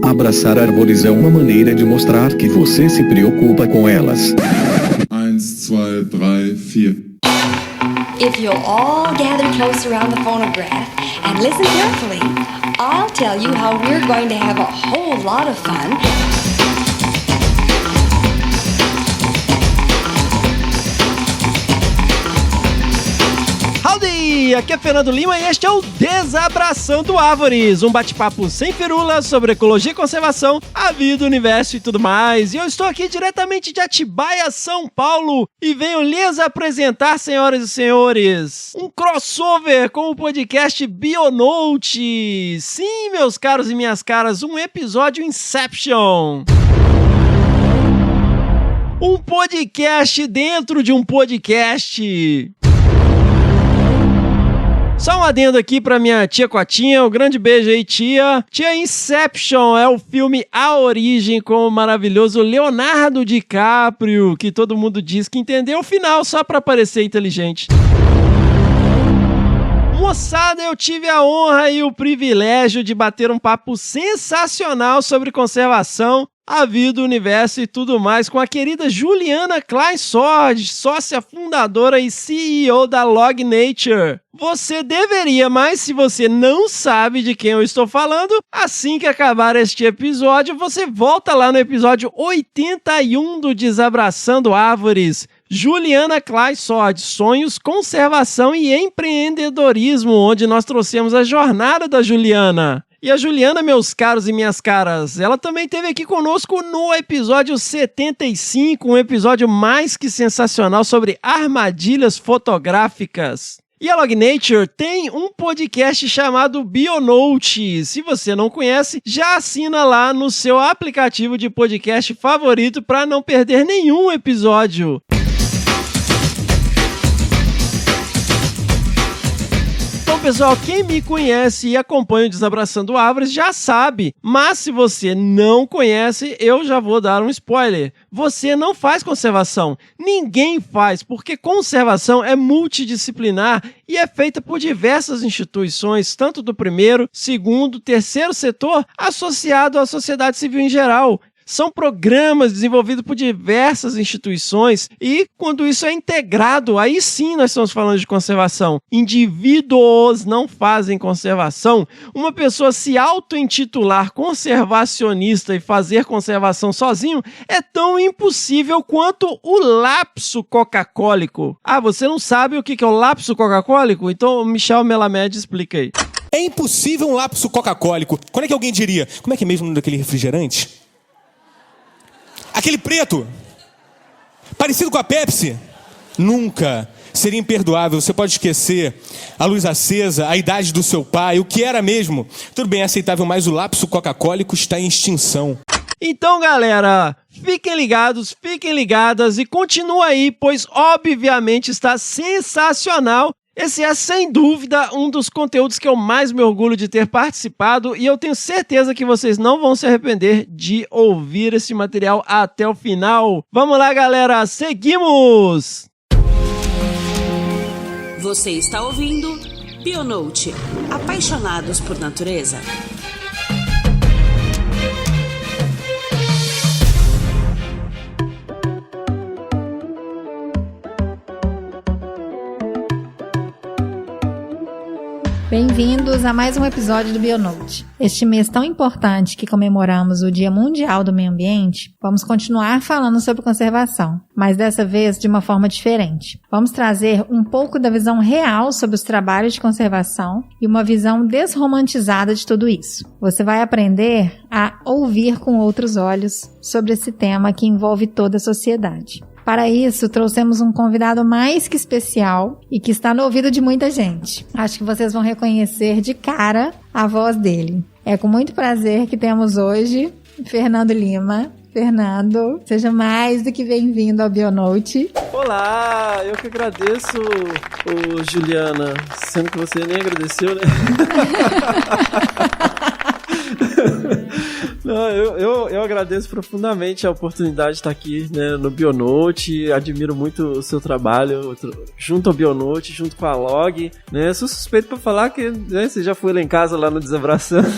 Abraçar árvores é uma maneira de mostrar que você se preocupa com elas. 1, 2, 3, 4. If you'll all gather close around the phonograph and listen carefully, I'll tell you how we're going to have a whole lot of fun. Howdy! Aqui é Fernando Lima e este é o Desabraçando Árvores, um bate-papo sem firulas sobre ecologia e conservação, a vida, o universo e tudo mais. E eu estou aqui diretamente de Atibaia, São Paulo, e venho lhes apresentar, senhoras e senhores, um crossover com o podcast Bionote. Sim, meus caros e minhas caras, um episódio Inception. Um podcast dentro de um podcast. Só um adendo aqui pra minha tia Cotinha, um grande beijo aí, tia. Tia, Inception é o filme A Origem com o maravilhoso Leonardo DiCaprio, que todo mundo diz que entendeu o final só pra parecer inteligente. Moçada, eu tive a honra e o privilégio de bater um papo sensacional sobre conservação, a vida, o universo e tudo mais com a querida Juliana Klein-Sord, sócia fundadora e CEO da Log Nature. Você deveria, mas se você não sabe de quem eu estou falando, assim que acabar este episódio, você volta lá no episódio 81 do Desabraçando Árvores. Juliana Klein-Sord, sonhos, conservação e empreendedorismo, onde nós trouxemos a jornada da Juliana. E a Juliana, meus caros e minhas caras, ela também esteve aqui conosco no episódio 75, um episódio mais que sensacional sobre armadilhas fotográficas. E a Log Nature tem um podcast chamado Bionote. Se você não conhece, já assina lá no seu aplicativo de podcast favorito para não perder nenhum episódio. Então, pessoal, quem me conhece e acompanha o Desabraçando Árvores já sabe, mas se você não conhece, eu já vou dar um spoiler. Você não faz conservação. Ninguém faz, porque conservação é multidisciplinar e é feita por diversas instituições, tanto do primeiro, segundo, terceiro setor, associado à sociedade civil em geral. São programas desenvolvidos por diversas instituições e, quando isso é integrado, aí sim nós estamos falando de conservação. Indivíduos não fazem conservação. Uma pessoa se auto-intitular conservacionista e fazer conservação sozinho é tão impossível quanto o lapso coca-cólico. Ah, você não sabe o que é o lapso coca-cólico? Então, Michel Melamed explica aí. É impossível um lapso coca-cólico. Quando é que alguém diria? Como é que é mesmo o nome daquele refrigerante? Aquele preto, parecido com a Pepsi, nunca seria imperdoável. Você pode esquecer a luz acesa, a idade do seu pai, o que era mesmo. Tudo bem, é aceitável, mas o lapso coca-cólico está em extinção. Então, galera, fiquem ligados, fiquem ligadas e continua aí, pois obviamente está sensacional. Esse é, sem dúvida, um dos conteúdos que eu mais me orgulho de ter participado e eu tenho certeza que vocês não vão se arrepender de ouvir esse material até o final. Vamos lá, galera, seguimos! Você está ouvindo Bionote, apaixonados por natureza. Bem-vindos a mais um episódio do Bionote. Este mês tão importante que comemoramos o Dia Mundial do Meio Ambiente, vamos continuar falando sobre conservação, mas dessa vez de uma forma diferente. Vamos trazer um pouco da visão real sobre os trabalhos de conservação e uma visão desromantizada de tudo isso. Você vai aprender a ouvir com outros olhos sobre esse tema que envolve toda a sociedade. Para isso, trouxemos um convidado mais que especial e que está no ouvido de muita gente. Acho que vocês vão reconhecer de cara a voz dele. É com muito prazer que temos hoje Fernando Lima. Fernando, seja mais do que bem-vindo ao Bionote. Olá, eu que agradeço, Juliana, sendo que você nem agradeceu, né? Não, eu agradeço profundamente a oportunidade de estar aqui, né, no Bionote. Admiro muito o seu trabalho junto ao Bionote, junto com a Log, né? Sou suspeito para falar que, né, você já foi lá em casa lá no Desabraçando.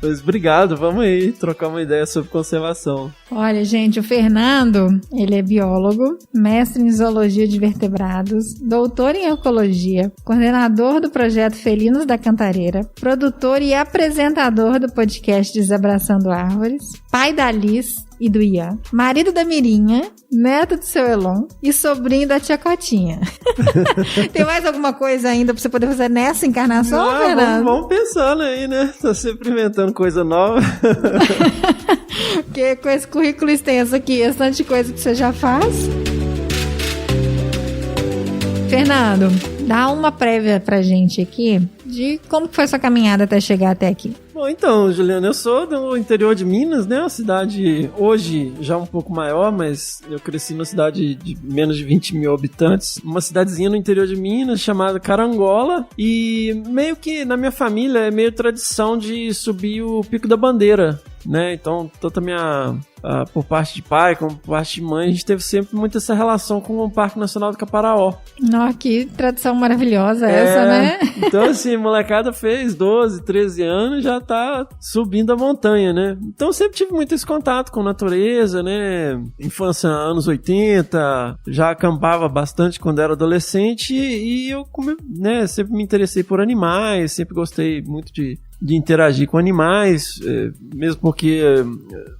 Mas obrigado, vamos aí trocar uma ideia sobre conservação. Olha, gente, o Fernando, ele é biólogo, mestre em zoologia de vertebrados, doutor em ecologia, coordenador do projeto Felinos da Cantareira, produtor e apresentador do podcast Desabraçando Árvores, pai da Liz e do Ian, marido da Mirinha, neto do seu Elon e sobrinho da tia Cotinha. Tem mais alguma coisa ainda pra você poder fazer nessa encarnação, Fernando? Vamos pensando aí, né? Tá sempre inventando coisa nova. Porque com esse currículo extenso aqui, esse tanto de coisa que você já faz. Fernando, dá uma prévia pra gente aqui de como foi sua caminhada até chegar até aqui. Bom, então, Juliana, eu sou do interior de Minas, né? Uma cidade hoje já um pouco maior, mas eu cresci numa cidade de menos de 20 mil habitantes. Uma cidadezinha no interior de Minas chamada Carangola. E meio que na minha família é meio tradição de subir o Pico da Bandeira, né? Então, tanto a minha... por parte de pai, como por parte de mãe, a gente teve sempre muito essa relação com o Parque Nacional do Caparaó. Nossa, que tradição maravilhosa essa, né? Então, assim, molecada fez 12, 13 anos, já tá subindo a montanha, né? Então, sempre tive muito esse contato com natureza, né? Infância, anos 80, já acampava bastante quando era adolescente e eu, né, sempre me interessei por animais, sempre gostei muito de interagir com animais, mesmo porque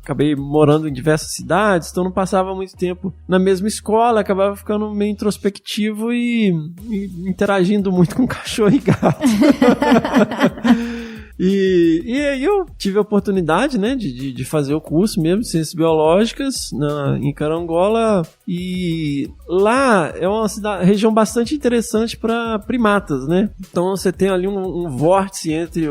acabei morando em diversas cidades, então não passava muito tempo na mesma escola, acabava ficando meio introspectivo e interagindo muito com cachorro e gato. E aí eu tive a oportunidade, né, de fazer o curso mesmo de Ciências Biológicas em Carangola, e lá é uma região bastante interessante para primatas, né? Então você tem ali um vórtice entre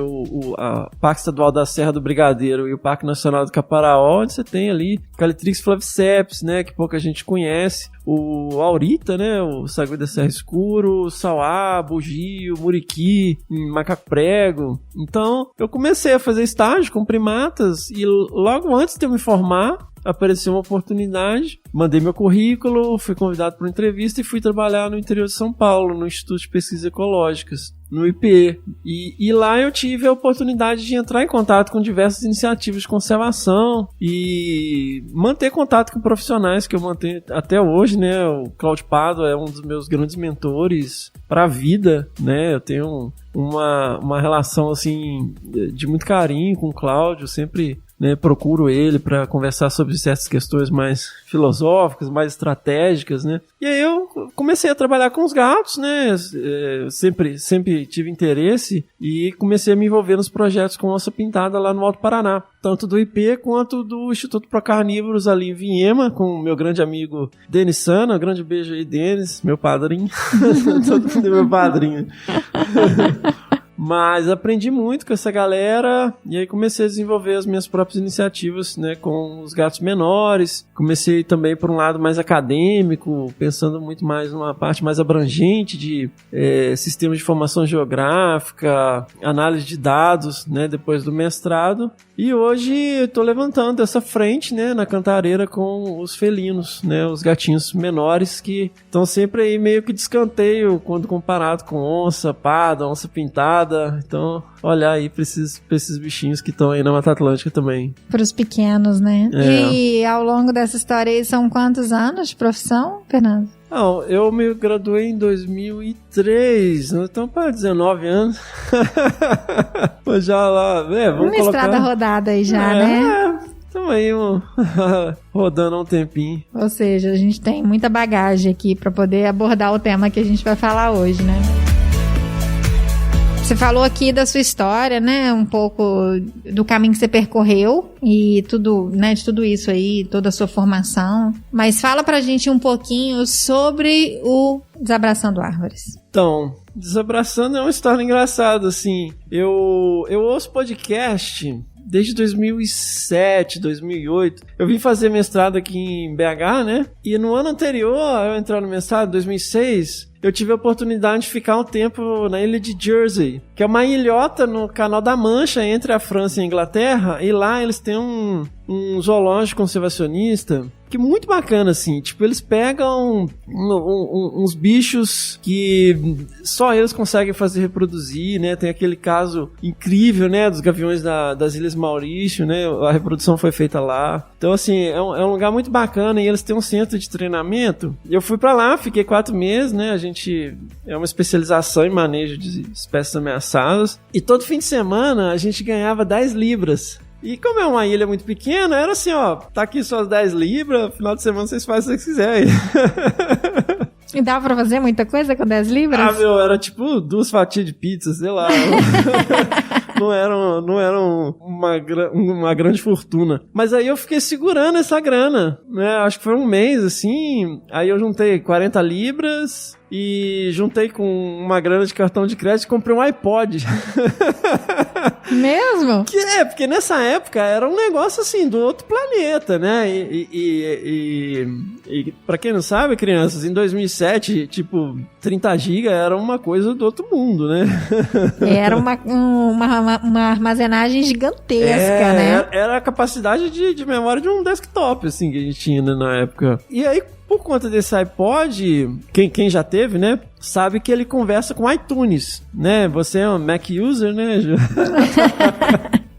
a Parque Estadual da Serra do Brigadeiro e o Parque Nacional do Caparaó, onde você tem ali Calitrix flaviceps, né, que pouca gente conhece, o aurita, né, o sagui da serra escuro, o sauá, bugio, muriqui, macaco prego. Então eu comecei a fazer estágio com primatas e logo antes de eu me formar apareceu uma oportunidade, mandei meu currículo, fui convidado para uma entrevista e fui trabalhar no interior de São Paulo, no Instituto de Pesquisas Ecológicas, no IPE. E lá eu tive a oportunidade de entrar em contato com diversas iniciativas de conservação e manter contato com profissionais que eu mantenho até hoje, né? O Cláudio Pádua é um dos meus grandes mentores para a vida, né? Eu tenho uma relação assim de muito carinho com o Cláudio, sempre, né, procuro ele para conversar sobre certas questões mais filosóficas, mais estratégicas, né? E aí eu comecei a trabalhar com os gatos, né? Sempre tive interesse e comecei a me envolver nos projetos com onça pintada lá no Alto Paraná, tanto do IP quanto do Instituto Procarnívoros ali em Viema, com o meu grande amigo Denis Sana. Um grande beijo aí, Denis, meu padrinho. Todo mundo é meu padrinho. Mas aprendi muito com essa galera e aí comecei a desenvolver as minhas próprias iniciativas, né, com os gatos menores. Comecei também por um lado mais acadêmico, pensando muito mais numa parte mais abrangente de sistemas de informação geográfica, análise de dados, né, depois do mestrado. E hoje eu tô levantando essa frente, né, na Cantareira com os felinos, né, os gatinhos menores que estão sempre aí meio que de escanteio quando comparado com onça, parda, onça pintada. Então, olhar aí pra esses bichinhos que estão aí na Mata Atlântica também. Para os pequenos, né? E ao longo dessa história aí, são quantos anos de profissão, Fernando? Não, eu me graduei em 2003, então para 19 anos. Já lá, vamos uma colocar... estrada rodada aí já, né? Estamos aí rodando há um tempinho. Ou seja, a gente tem muita bagagem aqui para poder abordar o tema que a gente vai falar hoje, né? Você falou aqui da sua história, né? Um pouco do caminho que você percorreu e tudo, né? De tudo isso aí, toda a sua formação. Mas fala pra gente um pouquinho sobre o Desabraçando Árvores. Então, Desabraçando é uma história engraçada, assim. Eu ouço podcast desde 2007, 2008. Eu vim fazer mestrado aqui em BH, né? E no ano anterior, eu entrar no mestrado, 2006... eu tive a oportunidade de ficar um tempo na ilha de Jersey, que é uma ilhota no Canal da Mancha entre a França e a Inglaterra, e lá eles têm um zoológico conservacionista que é muito bacana, assim. Tipo, eles pegam uns bichos que só eles conseguem fazer reproduzir, né? Tem aquele caso incrível, né? Dos gaviões das Ilhas Maurício, né? A reprodução foi feita lá. Então, assim, é um lugar muito bacana e eles têm um centro de treinamento. Eu fui pra lá, fiquei 4 meses, né? A gente... É uma especialização em manejo de espécies ameaçadas. E todo fim de semana a gente ganhava 10 libras. E como é uma ilha muito pequena, era assim, ó, tá aqui suas 10 libras, final de semana vocês fazem o que vocês quiserem. E dava pra fazer muita coisa com 10 libras? Ah, meu, era tipo 2 fatias de pizza, sei lá. Não era uma grande fortuna. Mas aí eu fiquei segurando essa grana, né? Acho que foi um mês, assim. Aí eu juntei 40 libras e juntei com uma grana de cartão de crédito e comprei um iPod. Mesmo? Porque nessa época era um negócio assim, do outro planeta, né? E pra quem não sabe, crianças, em 2007, tipo, 30 GB era uma coisa do outro mundo, né? Era uma armazenagem gigantesca, né? Era a capacidade de memória de um desktop, assim, que a gente tinha, né, na época. E aí, por conta desse iPod, quem já teve, né, sabe que ele conversa com iTunes, né? Você é um Mac user, né?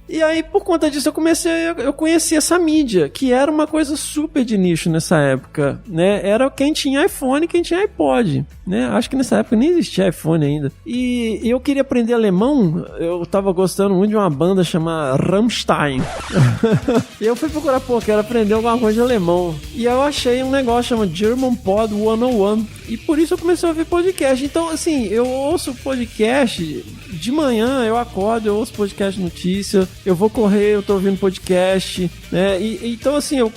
E aí, por conta disso, eu conheci essa mídia, que era uma coisa super de nicho nessa época, né? Era quem tinha iPhone e quem tinha iPod, né? Acho que nessa época nem existia iPhone ainda. E eu queria aprender alemão, eu tava gostando muito de uma banda chamada Rammstein. E eu fui procurar, quero aprender alguma coisa de alemão. E eu achei um negócio chamado German Pod 101. E por isso eu comecei a ouvir podcast. Então, assim, eu ouço podcast de manhã, eu acordo, eu ouço podcast de notícia, eu vou correr, eu tô ouvindo podcast, né? Então, assim, eu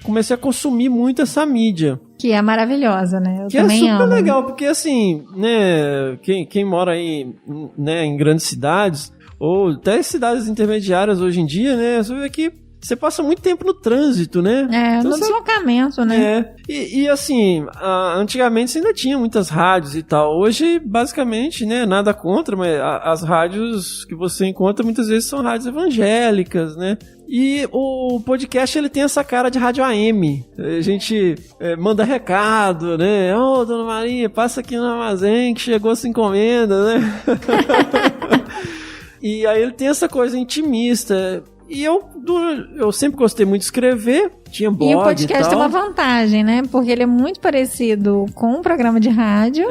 comecei a consumir muito essa mídia. Que é maravilhosa, né? Eu que também amo. É super legal, porque assim, né, quem mora aí, né, em grandes cidades, ou até cidades intermediárias hoje em dia, né, você vê que você passa muito tempo no trânsito, né? Então, no deslocamento, né? E assim, antigamente você ainda tinha muitas rádios e tal. Hoje, basicamente, né, nada contra, mas as rádios que você encontra muitas vezes são rádios evangélicas, né? E o podcast, ele tem essa cara de rádio AM. A gente manda recado, né? Ô, dona Maria, passa aqui no armazém que chegou essa encomenda, né? E aí ele tem essa coisa intimista. E eu sempre gostei muito de escrever, tinha blog e o podcast tem uma vantagem, né? Porque ele é muito parecido com um programa de rádio.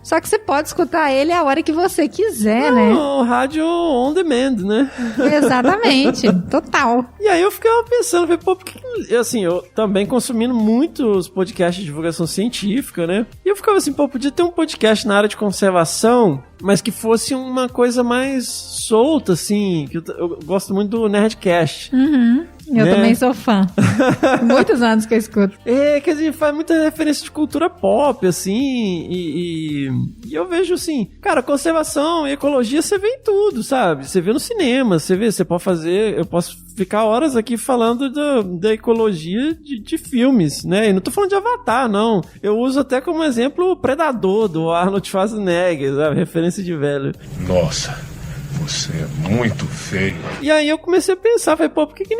Só que você pode escutar ele a hora que você quiser, né? Rádio on demand, né? Exatamente, total. E aí eu ficava pensando, assim, eu também consumindo muitos podcasts de divulgação científica, né? E eu ficava assim, podia ter um podcast na área de conservação, mas que fosse uma coisa mais solta, assim, que eu gosto muito do Nerdcast. Eu também sou fã. Muitos anos que eu escuto. Quer dizer, faz muita referência de cultura pop, assim, e eu vejo assim, cara, conservação e ecologia você vê em tudo, sabe? Você vê no cinema, você pode fazer, eu posso ficar horas aqui falando da ecologia de filmes, né? E não tô falando de Avatar, não. Eu uso até como exemplo o Predador, do Arnold Schwarzenegger, sabe? Referência de velho. Nossa, você é muito feio. E aí eu comecei a pensar, por que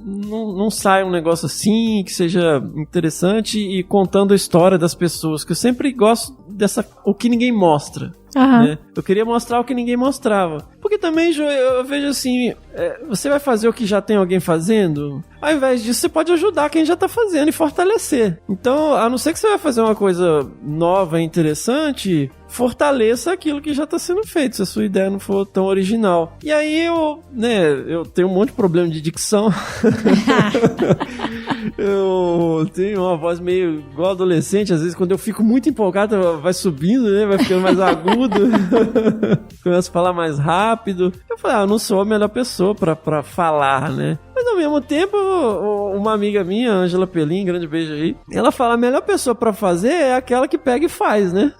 não sai um negócio assim, que seja interessante e contando a história das pessoas, que eu sempre gosto o que ninguém mostra. Né? Eu queria mostrar o que ninguém mostrava. Porque também, Ju, eu vejo assim, você vai fazer o que já tem alguém fazendo? Ao invés disso, você pode ajudar quem já tá fazendo e fortalecer. Então, a não ser que você vai fazer uma coisa nova e interessante, fortaleça aquilo que já tá sendo feito, se a sua ideia não for tão original. E aí eu tenho um monte de problema de dicção. Eu tenho uma voz meio igual adolescente, às vezes quando eu fico muito empolgado, vai subindo, né? Vai ficando mais agudo. Começo a falar mais rápido. Eu falei, eu não sou a melhor pessoa pra falar, né? Mas ao mesmo tempo, uma amiga minha, Ângela Pelim, grande beijo aí, ela fala, a melhor pessoa pra fazer é aquela que pega e faz, né?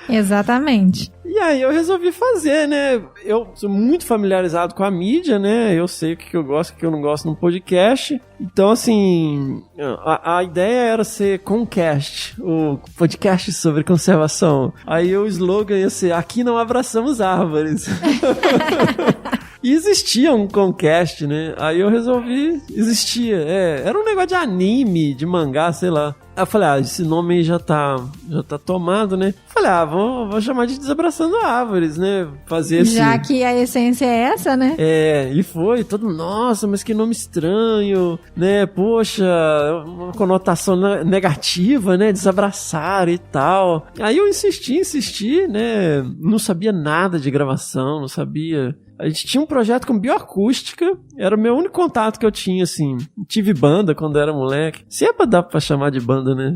Exatamente. E aí eu resolvi fazer, né? Eu sou muito familiarizado com a mídia, né? Eu sei o que eu gosto e o que eu não gosto num podcast. Então, assim, a ideia era ser Concast, o podcast sobre conservação. Aí o slogan ia ser, aqui não abraçamos árvores. E existia um Comcast, né? Aí eu resolvi... Existia, era um negócio de anime, de mangá, sei lá. Aí eu falei, esse nome aí já tá tomado, né? Falei, vou chamar de Desabraçando Árvores, né? Fazer esse... Já que a essência é essa, né? E foi, todo mundo, nossa, mas que nome estranho, né? Poxa, uma conotação negativa, né? Desabraçar e tal. Aí eu insisti, né? Não sabia nada de gravação, não sabia... A gente tinha um projeto com bioacústica, era o meu único contato que eu tinha, assim. Tive banda quando era moleque. Se é pra dar pra chamar de banda, né?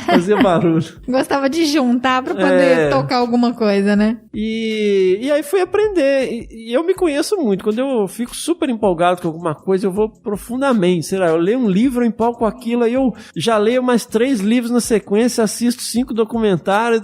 Fazia barulho. Gostava de juntar pra poder tocar alguma coisa, né? E aí fui aprender. E eu me conheço muito. Quando eu fico super empolgado com alguma coisa, eu vou profundamente. Sei lá, eu leio um livro, eu empolgo com aquilo, aí eu já leio mais 3 livros na sequência, assisto 5 documentários.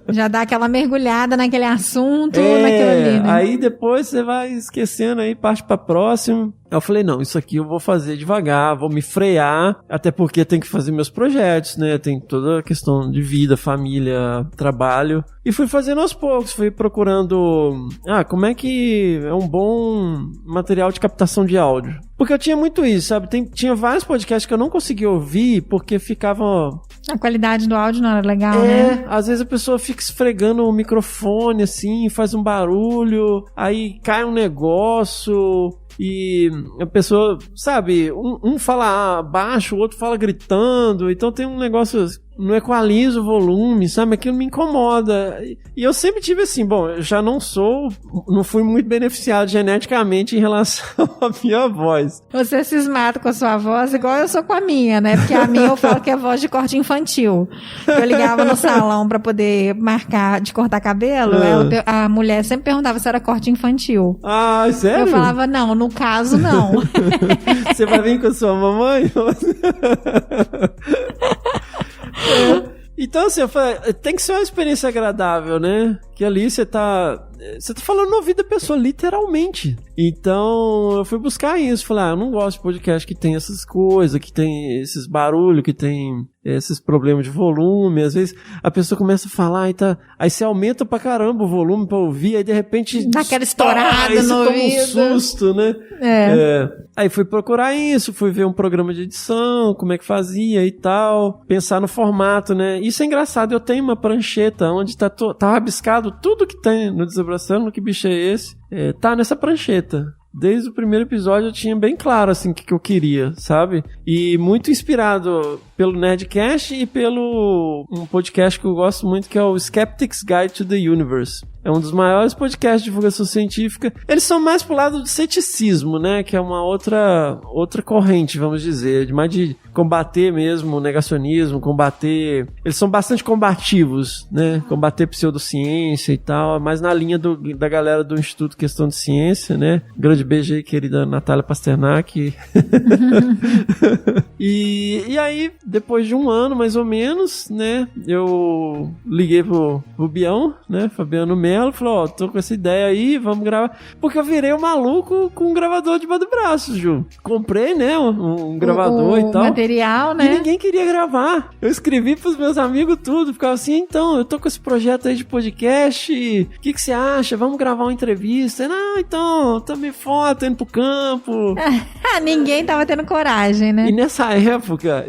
Já dá aquela mergulhada naquele assunto, naquilo ali, né? Aí depois você vai esquecendo, aí parte pra próximo. Eu falei, não, isso aqui eu vou fazer devagar, vou me frear, até porque tem que fazer meus projetos, né? Tem toda a questão de vida, família, trabalho. E fui fazendo aos poucos, fui procurando, como é que é um bom material de captação de áudio. Porque eu tinha muito isso, sabe? Tinha vários podcasts que eu não conseguia ouvir porque ficavam... A qualidade do áudio não era legal, né? Às vezes a pessoa fica esfregando o microfone assim, faz um barulho, aí cai um negócio... E a pessoa, sabe, um fala baixo, o outro fala gritando, então tem um negócio, não equaliza o volume, sabe, aquilo me incomoda. E eu sempre tive assim, bom, eu já não fui muito beneficiado geneticamente em relação à minha voz. Você cismado com a sua voz, igual eu sou com a minha, né, porque a minha eu falo que é voz de corte infantil. Eu ligava no salão pra poder marcar de cortar cabelo, a mulher sempre perguntava se era corte infantil. Sério? Eu falava, não, no caso não. Você vai vir com a sua mamãe? Então, assim, eu falei, tem que ser uma experiência agradável, né? Que ali você tá falando no ouvido da pessoa, literalmente. Então, eu fui buscar isso. Falei, eu não gosto de podcast que tem essas coisas, que tem esses barulhos, que tem esses problemas de volume. Às vezes, a pessoa começa a falar e aí você aumenta pra caramba o volume pra ouvir, aí de repente... Dá aquela estourada no ouvido. Aí você toma um susto, né? Aí fui procurar isso, fui ver um programa de edição, como é que fazia e tal. Pensar no formato, né? Isso é engraçado, eu tenho uma prancheta onde tá rabiscado tudo que tem no Desabraçando, que bicho é esse? Tá nessa prancheta. Desde o primeiro episódio eu tinha bem claro assim o que eu queria, sabe? E muito inspirado pelo Nerdcast e pelo um podcast que eu gosto muito, que é o Skeptic's Guide to the Universe. É um dos maiores podcasts de divulgação científica. Eles são mais pro lado do ceticismo, né? Que é uma outra corrente, vamos dizer. Mais de combater mesmo o negacionismo, combater... Eles são bastante combativos, né? Combater pseudociência e tal. Mais na linha da galera do Instituto Questão de Ciência, né? Grande beijo aí, querida Natália Pasternak. E aí, depois de um ano, mais ou menos, né? Eu liguei pro Bião, né? Fabiano Melo. Falou, tô com essa ideia aí, vamos gravar. Porque eu virei um maluco com um gravador debaixo do braço, Ju. Comprei, né, um gravador e tal. Material, né? E ninguém queria gravar. Eu escrevi pros meus amigos tudo. Ficava assim, então, eu tô com esse projeto aí de podcast. O que você acha? Vamos gravar uma entrevista? Não, então, também foto, indo pro campo. Ninguém tava tendo coragem, né? E nessa época,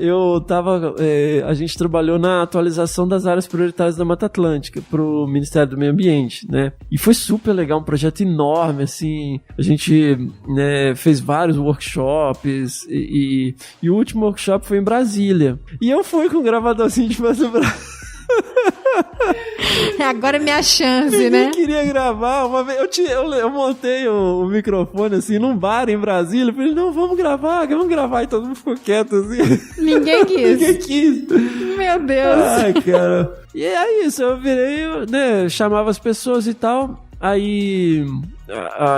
a gente trabalhou na atualização das áreas prioritárias da Mata Atlântica pro Ministério do Meio Ambiente, né? E foi super legal, um projeto enorme, assim. A gente, né, fez vários workshops e o último workshop foi em Brasília. E eu fui com um gravadorzinho de mais braço. Agora é minha chance, Ninguém né? queria gravar. Uma vez eu montei o microfone assim num bar em Brasília. Falei, não, vamos gravar. E todo mundo ficou quieto assim. Ninguém quis. Ninguém quis. Meu Deus. Ai, cara. E é isso, eu virei, né, chamava as pessoas e tal. Aí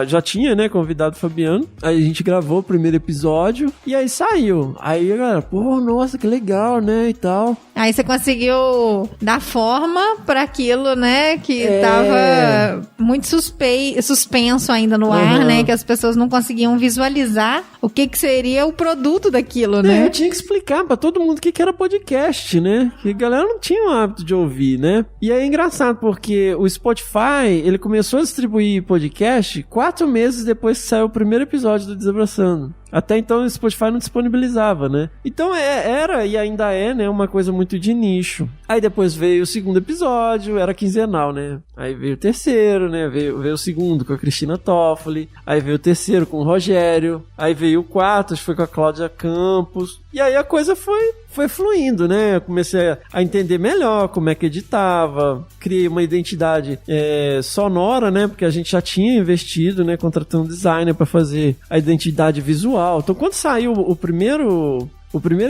já tinha, né, convidado o Fabiano. Aí a gente gravou o primeiro episódio e aí saiu. Aí a galera, pô, nossa, que legal, né, e tal. Aí você conseguiu dar forma para aquilo, né? Que tava muito suspenso ainda no ar, né? Que as pessoas não conseguiam visualizar o que seria o produto daquilo, né? Eu tinha que explicar pra todo mundo o que era podcast, né? Que a galera não tinha o hábito de ouvir, né? E aí é engraçado, porque o Spotify, ele começou a distribuir podcast 4 meses depois que saiu o primeiro episódio do Desabraçando. Até então o Spotify não disponibilizava, né? Então era e ainda é, né, uma coisa muito de nicho. Aí depois veio o segundo episódio, era quinzenal, né? Aí veio o terceiro, né? Veio o segundo com a Cristina Toffoli. Aí veio o terceiro com o Rogério. Aí veio o quarto, acho que foi com a Cláudia Campos. E aí a coisa foi fluindo, né? Eu comecei a entender melhor como é que editava. Criei uma identidade sonora, né? Porque a gente já tinha investido, né? Contratando um designer para fazer a identidade visual. Então, quando saiu o primeiro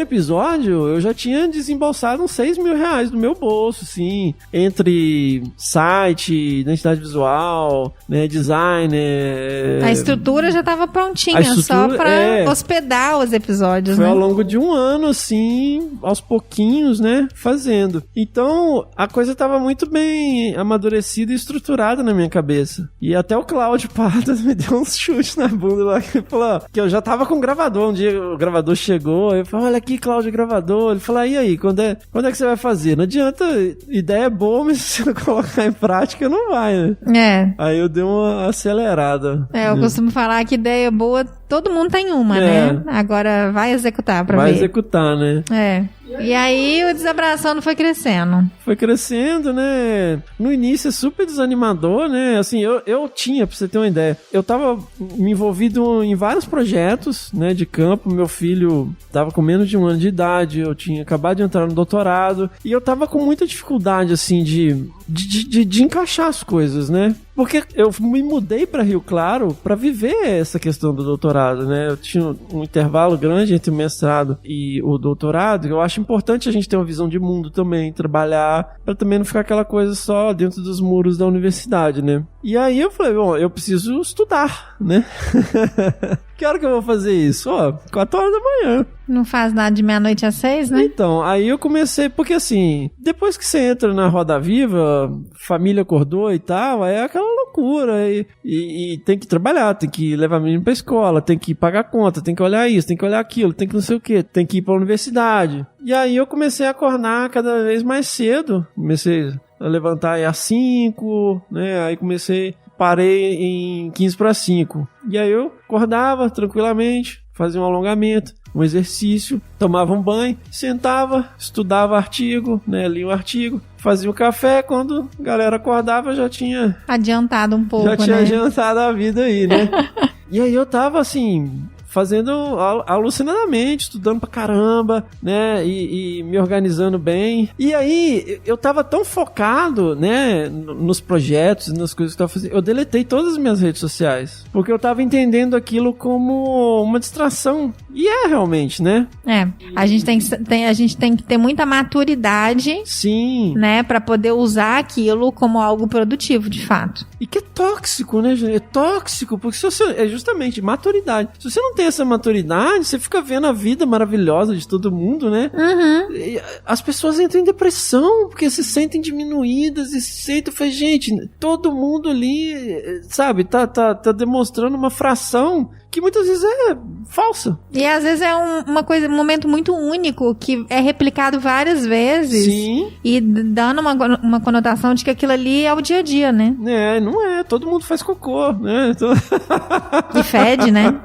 episódio, eu já tinha desembolsado uns R$6.000 do meu bolso, assim, entre site, identidade visual, né, designer... A estrutura já estava prontinha, só pra hospedar os episódios, Foi né? ao longo de um ano, assim, aos pouquinhos, né, fazendo. Então, a coisa estava muito bem amadurecida e estruturada na minha cabeça. E até o Cláudio Pardas me deu uns chutes na bunda lá, que falou que eu já tava com o gravador. Um dia o gravador chegou, eu falei, olha aqui, Cláudio, gravador. Ele falou, e aí, quando é que você vai fazer? Não adianta, ideia é boa, mas se você colocar em prática, não vai, né? Aí eu dei uma acelerada. Eu costumo falar que ideia boa, todo mundo tem uma, né? Agora vai executar pra ver. Vai executar, né? E aí o Desabraçando foi crescendo. Foi crescendo, né? No início é super desanimador, né? Assim, eu tinha, pra você ter uma ideia, eu tava me envolvido em vários projetos, né, de campo. Meu filho tava com menos de 1 ano de idade, eu tinha acabado de entrar no doutorado, e eu tava com muita dificuldade, assim, de encaixar as coisas, né? Porque eu me mudei para Rio Claro para viver essa questão do doutorado, né? Eu tinha um intervalo grande entre o mestrado e o doutorado. Eu acho importante a gente ter uma visão de mundo também, trabalhar, para também não ficar aquela coisa só dentro dos muros da universidade, né? E aí eu falei, bom, eu preciso estudar, né? Que hora que eu vou fazer isso? 4 horas da manhã. Não faz nada de 12h às 6, né? Então, aí eu comecei, porque assim, depois que você entra na Roda Viva, família acordou e tal, é aquela loucura, e tem que trabalhar, tem que levar menino pra escola, tem que pagar conta, tem que olhar isso, tem que olhar aquilo, tem que não sei o que, tem que ir pra universidade. E aí eu comecei a acordar cada vez mais cedo, comecei a levantar aí às 5, né, aí parei em 15 para 5. E aí eu acordava tranquilamente, fazia um alongamento, um exercício, tomava um banho, sentava, estudava artigo, né, lia o artigo, fazia o café. Quando a galera acordava, já tinha adiantado um pouco, já tinha né? adiantado a vida aí, né? E aí eu tava assim, fazendo alucinadamente, estudando pra caramba, né, e me organizando bem. E aí, eu tava tão focado, né, nos projetos, nas coisas que eu tava fazendo, eu deletei todas as minhas redes sociais, porque eu tava entendendo aquilo como uma distração. E é realmente, né? A gente tem que ter muita maturidade, sim, né, pra poder usar aquilo como algo produtivo, de fato. E que é tóxico, né, gente? É tóxico, porque se você, é justamente maturidade. Se você não tem essa maturidade, você fica vendo a vida maravilhosa de todo mundo, né? E as pessoas entram em depressão porque se sentem diminuídas e se sentem... Gente, todo mundo ali, sabe, tá demonstrando uma fração que muitas vezes é falsa. E às vezes é um momento muito único que é replicado várias vezes. Sim. E dando uma conotação de que aquilo ali é o dia a dia, né? Não é. Todo mundo faz cocô, né? E fede, né?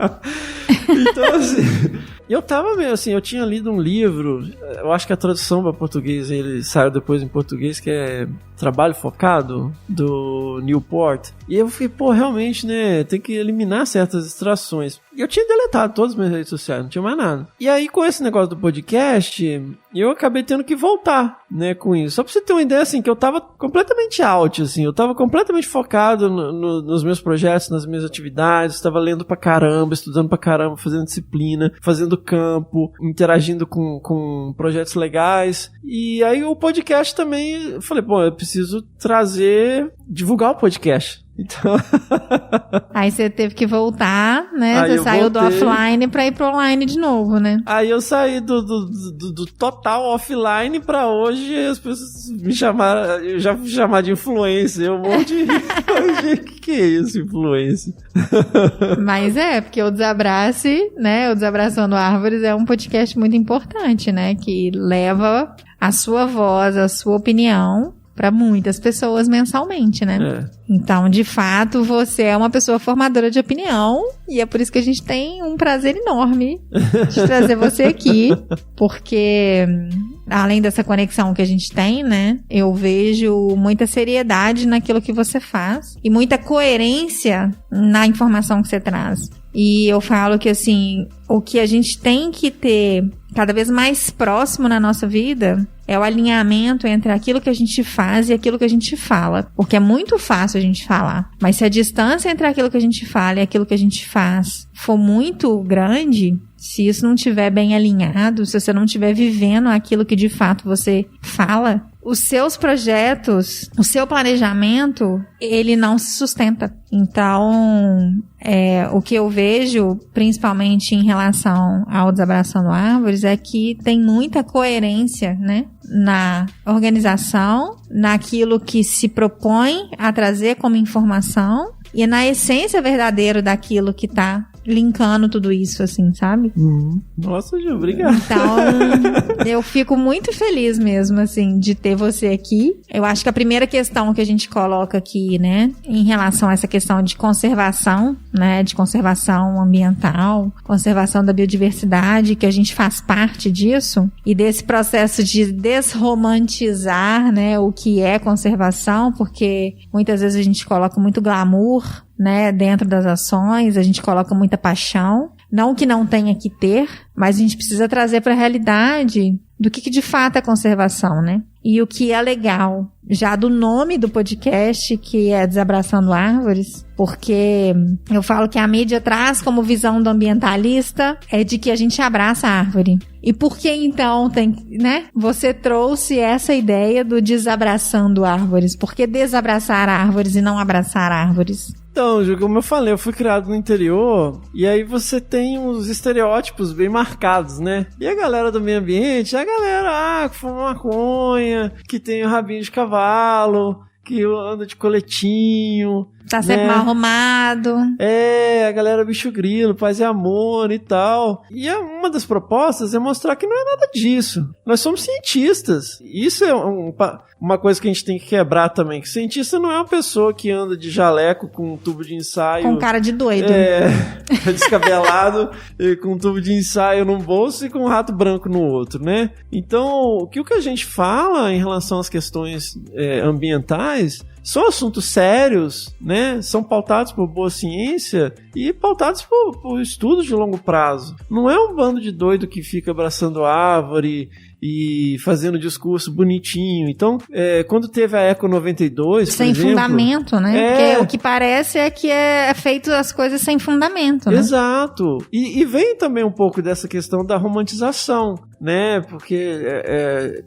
Então, assim... Eu tava meio assim, eu tinha lido um livro, eu acho que a tradução para português, ele saiu depois em português, que é Trabalho Focado, do Newport. E eu fiquei, realmente, né, tem que eliminar certas distrações. E eu tinha deletado todas as minhas redes sociais, não tinha mais nada. E aí, com esse negócio do podcast, eu acabei tendo que voltar, né, com isso. Só pra você ter uma ideia, assim, que eu tava completamente out, assim, eu tava completamente focado nos meus projetos, nas minhas atividades, tava lendo pra caramba, estudando pra caramba, fazendo disciplina, fazendo campo, interagindo com projetos legais. E aí o podcast também, eu falei, eu preciso divulgar o podcast. Então... Aí você teve que voltar, né? Aí você eu saiu voltei. do offline pra ir pro online de novo, né? Aí eu saí do total offline pra hoje, as pessoas me chamaram, eu já fui chamar de influencer, um monte de... O que é isso, influencer? Mas porque o Desabrace, né? O Desabraçando Árvores é um podcast muito importante, né? Que leva a sua voz, a sua opinião para muitas pessoas mensalmente, né? Então, de fato, você é uma pessoa formadora de opinião e é por isso que a gente tem um prazer enorme de trazer você aqui, porque além dessa conexão que a gente tem, né? Eu vejo muita seriedade naquilo que você faz e muita coerência na informação que você traz. E eu falo que, assim, o que a gente tem que ter cada vez mais próximo na nossa vida é o alinhamento entre aquilo que a gente faz e aquilo que a gente fala. Porque é muito fácil a gente falar. Mas se a distância entre aquilo que a gente fala e aquilo que a gente faz for muito grande, se isso não estiver bem alinhado, se você não estiver vivendo aquilo que de fato você fala, os seus projetos, o seu planejamento, ele não se sustenta. Então, o que eu vejo, principalmente em relação ao Desabraçando Árvores, é que tem muita coerência, né? Na organização, naquilo que se propõe a trazer como informação e na essência verdadeira daquilo que tá linkando tudo isso, assim, sabe? Nossa, Ju, obrigado. Então, eu fico muito feliz mesmo, assim, de ter você aqui. Eu acho que a primeira questão que a gente coloca aqui, né, em relação a essa questão de conservação, né, de conservação ambiental, conservação da biodiversidade, que a gente faz parte disso, e desse processo de desromantizar, né, o que é conservação, porque muitas vezes a gente coloca muito glamour, né, dentro das ações, a gente coloca muita paixão, não que não tenha que ter, mas a gente precisa trazer para a realidade do que de fato é conservação, né? E o que é legal, já do nome do podcast, que é Desabraçando Árvores, porque eu falo que a mídia traz como visão do ambientalista é de que a gente abraça a árvore. E por que então né? Você trouxe essa ideia do desabraçando árvores? Por que desabraçar árvores e não abraçar árvores? Então, Ju, como eu falei, eu fui criado no interior e aí você tem uns estereótipos bem marcados, né? E a galera do meio ambiente, a galera que fuma maconha, que tem o rabinho de cavalo, que anda de coletinho. Tá sempre mal arrumado. A galera bicho grilo, paz e amor e tal. E uma das propostas é mostrar que não é nada disso. Nós somos cientistas. Isso é uma coisa que a gente tem que quebrar também. Que cientista não é uma pessoa que anda de jaleco com um tubo de ensaio. Com cara de doido. Descabelado, com um tubo de ensaio num bolso e com um rato branco no outro, né? Então, o que a gente fala em relação às questões ambientais são assuntos sérios, né? São pautados por boa ciência e pautados por estudos de longo prazo. Não é um bando de doido que fica abraçando árvore e fazendo discurso bonitinho. Então, quando teve a Eco 92, sem por exemplo, fundamento, né? Porque o que parece é que é feito as coisas sem fundamento, né? Exato. E vem também um pouco dessa questão da romantização, né? Porque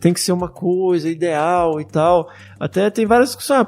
tem que ser uma coisa ideal e tal. Até tem várias discussões.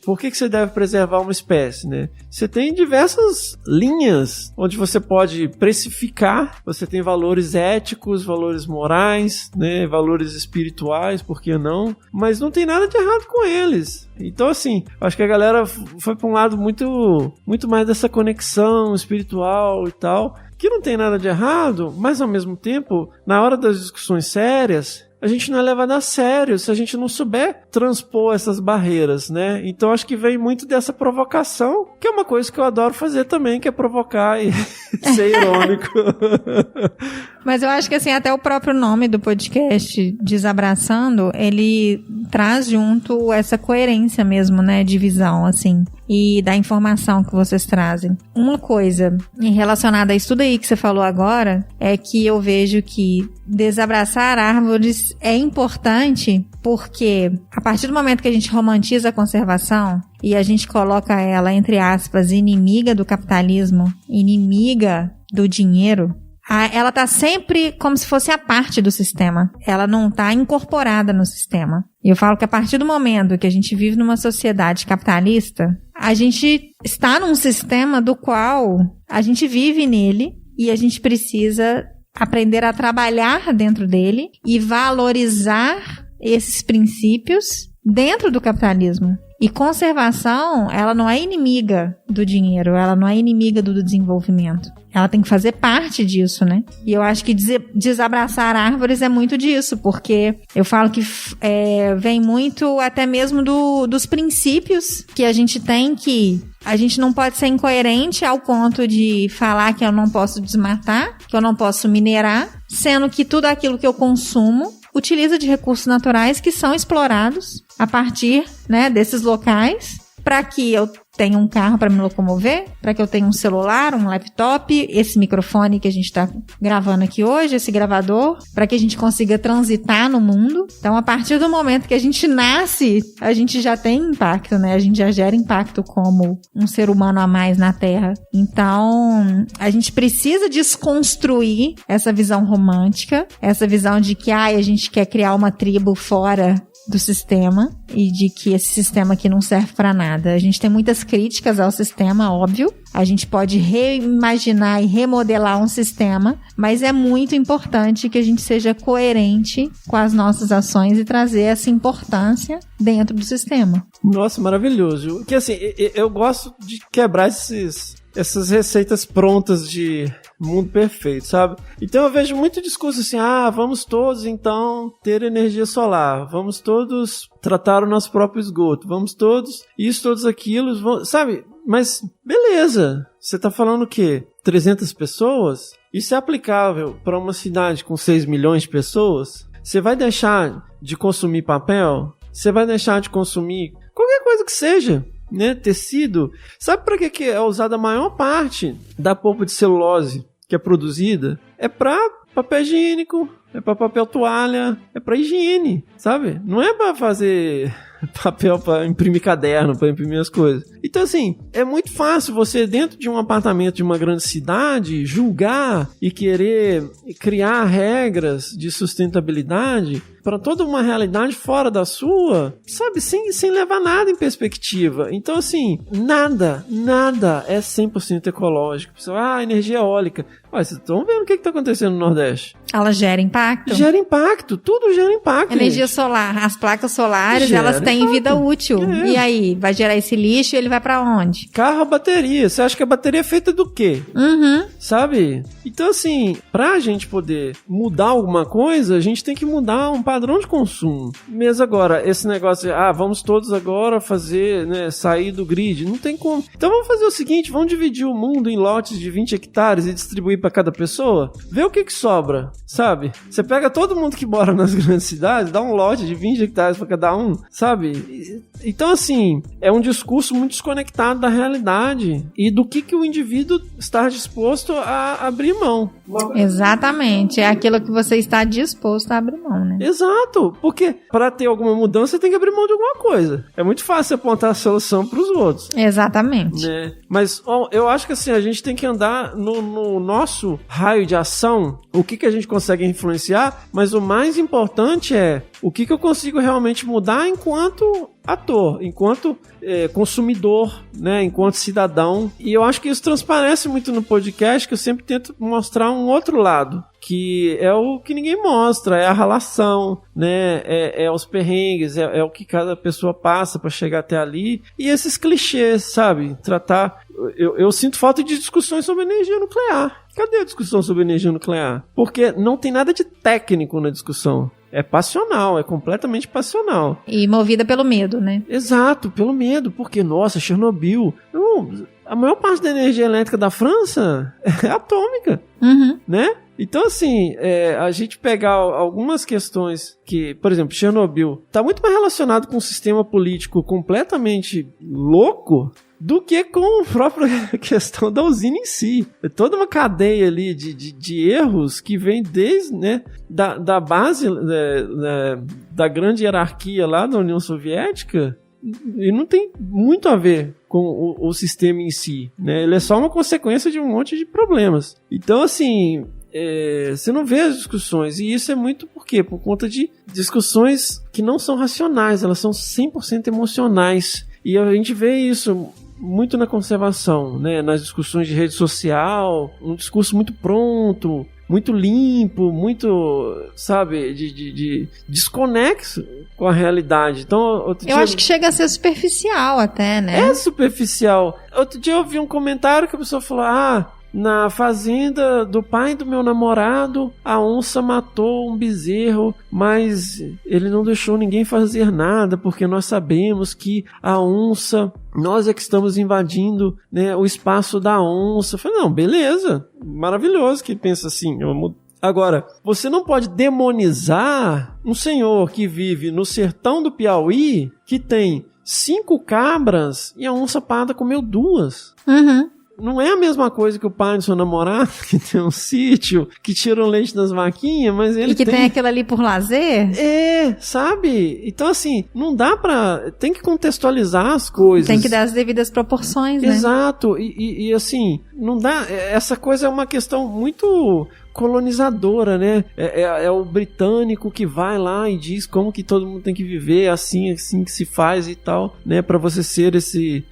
Por que você deve preservar uma espécie, né? Você tem diversas linhas onde você pode precificar. Você tem valores éticos, valores morais, né? Valores espirituais, por que não? Mas não tem nada de errado com eles. Então, assim, acho que a galera foi para um lado muito mais dessa conexão espiritual e tal, que não tem nada de errado, mas ao mesmo tempo, na hora das discussões sérias, a gente não é levado a sério se a gente não souber transpor essas barreiras, né? Então acho que vem muito dessa provocação, que é uma coisa que eu adoro fazer também, que é provocar e ser irônico. Mas eu acho que assim, até o próprio nome do podcast, Desabraçando, ele traz junto essa coerência mesmo, né, de visão, assim, e da informação que vocês trazem. Uma coisa relacionada a isso tudo aí que você falou agora, é que eu vejo que desabraçar árvores é importante porque a partir do momento que a gente romantiza a conservação e a gente coloca ela, entre aspas, inimiga do capitalismo, inimiga do dinheiro, ela tá sempre como se fosse a parte do sistema. Ela não tá incorporada no sistema. E eu falo que a partir do momento que a gente vive numa sociedade capitalista, a gente está num sistema do qual a gente vive nele e a gente precisa aprender a trabalhar dentro dele e valorizar esses princípios dentro do capitalismo. E conservação, ela não é inimiga do dinheiro, ela não é inimiga do desenvolvimento. Ela tem que fazer parte disso, né? E eu acho que desabraçar árvores é muito disso, porque eu falo que vem muito até mesmo dos princípios que a gente tem, que a gente não pode ser incoerente ao ponto de falar que eu não posso desmatar, que eu não posso minerar, sendo que tudo aquilo que eu consumo utiliza de recursos naturais que são explorados a partir, né, desses locais, para que eu tenha um carro para me locomover, para que eu tenha um celular, um laptop, esse microfone que a gente está gravando aqui hoje, esse gravador, para que a gente consiga transitar no mundo. Então, a partir do momento que a gente nasce, a gente já tem impacto, né? A gente já gera impacto como um ser humano a mais na Terra. Então, a gente precisa desconstruir essa visão romântica, essa visão de que a gente quer criar uma tribo fora do sistema e de que esse sistema aqui não serve para nada. A gente tem muitas críticas ao sistema, óbvio. A gente pode reimaginar e remodelar um sistema, mas é muito importante que a gente seja coerente com as nossas ações e trazer essa importância dentro do sistema. Nossa, maravilhoso. Porque assim, eu gosto de quebrar essas receitas prontas de mundo perfeito, sabe? Então eu vejo muito discurso assim, vamos todos então ter energia solar, vamos todos tratar o nosso próprio esgoto, vamos todos isso, todos aquilo, sabe? Mas beleza, você tá falando o quê? 300 pessoas? Isso é aplicável para uma cidade com 6 milhões de pessoas? Você vai deixar de consumir papel? Você vai deixar de consumir qualquer coisa que seja? Né, tecido. Sabe para que é usada a maior parte da polpa de celulose que é produzida? É para papel higiênico, é para papel toalha, é para higiene, sabe? Não é para fazer papel para imprimir caderno, para imprimir as coisas. Então assim, é muito fácil você dentro de um apartamento de uma grande cidade julgar e querer criar regras de sustentabilidade para toda uma realidade fora da sua, sabe, sem levar nada em perspectiva. Então assim, nada é 100% ecológico. Energia eólica. Vocês estão vendo o que está acontecendo no Nordeste? Ela gera impacto? Gera impacto, tudo gera impacto. Energia solar, as placas solares, elas têm vida útil. E aí, vai gerar esse lixo e ele vai pra onde? Carro a bateria. Você acha que a bateria é feita do quê? Sabe? Então assim, pra gente poder mudar alguma coisa, a gente tem que mudar um padrão de consumo. Mesmo agora, esse negócio de, vamos todos agora fazer, né, sair do grid, não tem como. Então vamos fazer o seguinte, vamos dividir o mundo em lotes de 20 hectares e distribuir pra cada pessoa, vê o que sobra, sabe? Você pega todo mundo que mora nas grandes cidades, dá um lote de 20 hectares pra cada um, sabe? Então assim, é um discurso muito desconectado da realidade e do que o indivíduo está disposto a abrir mão. Exatamente, é aquilo que você está disposto a abrir mão, né? Exato, porque para ter alguma mudança você tem que abrir mão de alguma coisa. É muito fácil apontar a solução para os outros. Exatamente. Né? Mas eu acho que assim, a gente tem que andar no nosso raio de ação, o que a gente consegue influenciar, mas o mais importante é o que eu consigo realmente mudar enquanto ator, enquanto consumidor, né, enquanto cidadão. E eu acho que isso transparece muito no podcast, que eu sempre tento mostrar um outro lado, que é o que ninguém mostra, é a relação, né, é os perrengues, é o que cada pessoa passa para chegar até ali, e esses clichês, sabe, tratar. Eu sinto falta de discussões sobre energia nuclear. Cadê a discussão sobre energia nuclear? Porque não tem nada de técnico na discussão. É passional, é completamente passional. E movida pelo medo, né? Exato, pelo medo, porque, nossa, Chernobyl. Não, a maior parte da energia elétrica da França é atômica, né? Então, assim, a gente pegar algumas questões que, por exemplo, Chernobyl está muito mais relacionado com um sistema político completamente louco do que com a própria questão da usina em si. É toda uma cadeia ali de erros que vem desde, né, da base da grande hierarquia lá da União Soviética, e não tem muito a ver com o sistema em si, né? Ele é só uma consequência de um monte de problemas. Então, assim, você não vê as discussões. E isso é muito por quê? Por conta de discussões que não são racionais, elas são 100% emocionais. E a gente vê isso muito na conservação, né? Nas discussões de rede social, um discurso muito pronto, muito limpo, muito, sabe, de desconexo com a realidade. Então, eu acho que chega a ser superficial até, né? É superficial. Outro dia eu vi um comentário que a pessoa falou, na fazenda do pai do meu namorado, a onça matou um bezerro, mas ele não deixou ninguém fazer nada, porque nós sabemos que a onça, nós é que estamos invadindo, né, o espaço da onça. Eu falei, não, beleza, maravilhoso que pensa assim. Agora, você não pode demonizar um senhor que vive no sertão do Piauí, que tem 5 cabras e a onça parda comeu 2. Uhum. Não é a mesma coisa que o pai do seu namorado, que tem um sítio, que tira o leite das vaquinhas, mas ele tem aquilo ali por lazer? Sabe? Então, assim, não dá pra... Tem que contextualizar as coisas. Tem que dar as devidas proporções, né? Exato. E assim, não dá... Essa coisa é uma questão muito colonizadora, né? É o britânico que vai lá e diz como que todo mundo tem que viver, assim que se faz e tal, né? Pra você ser esse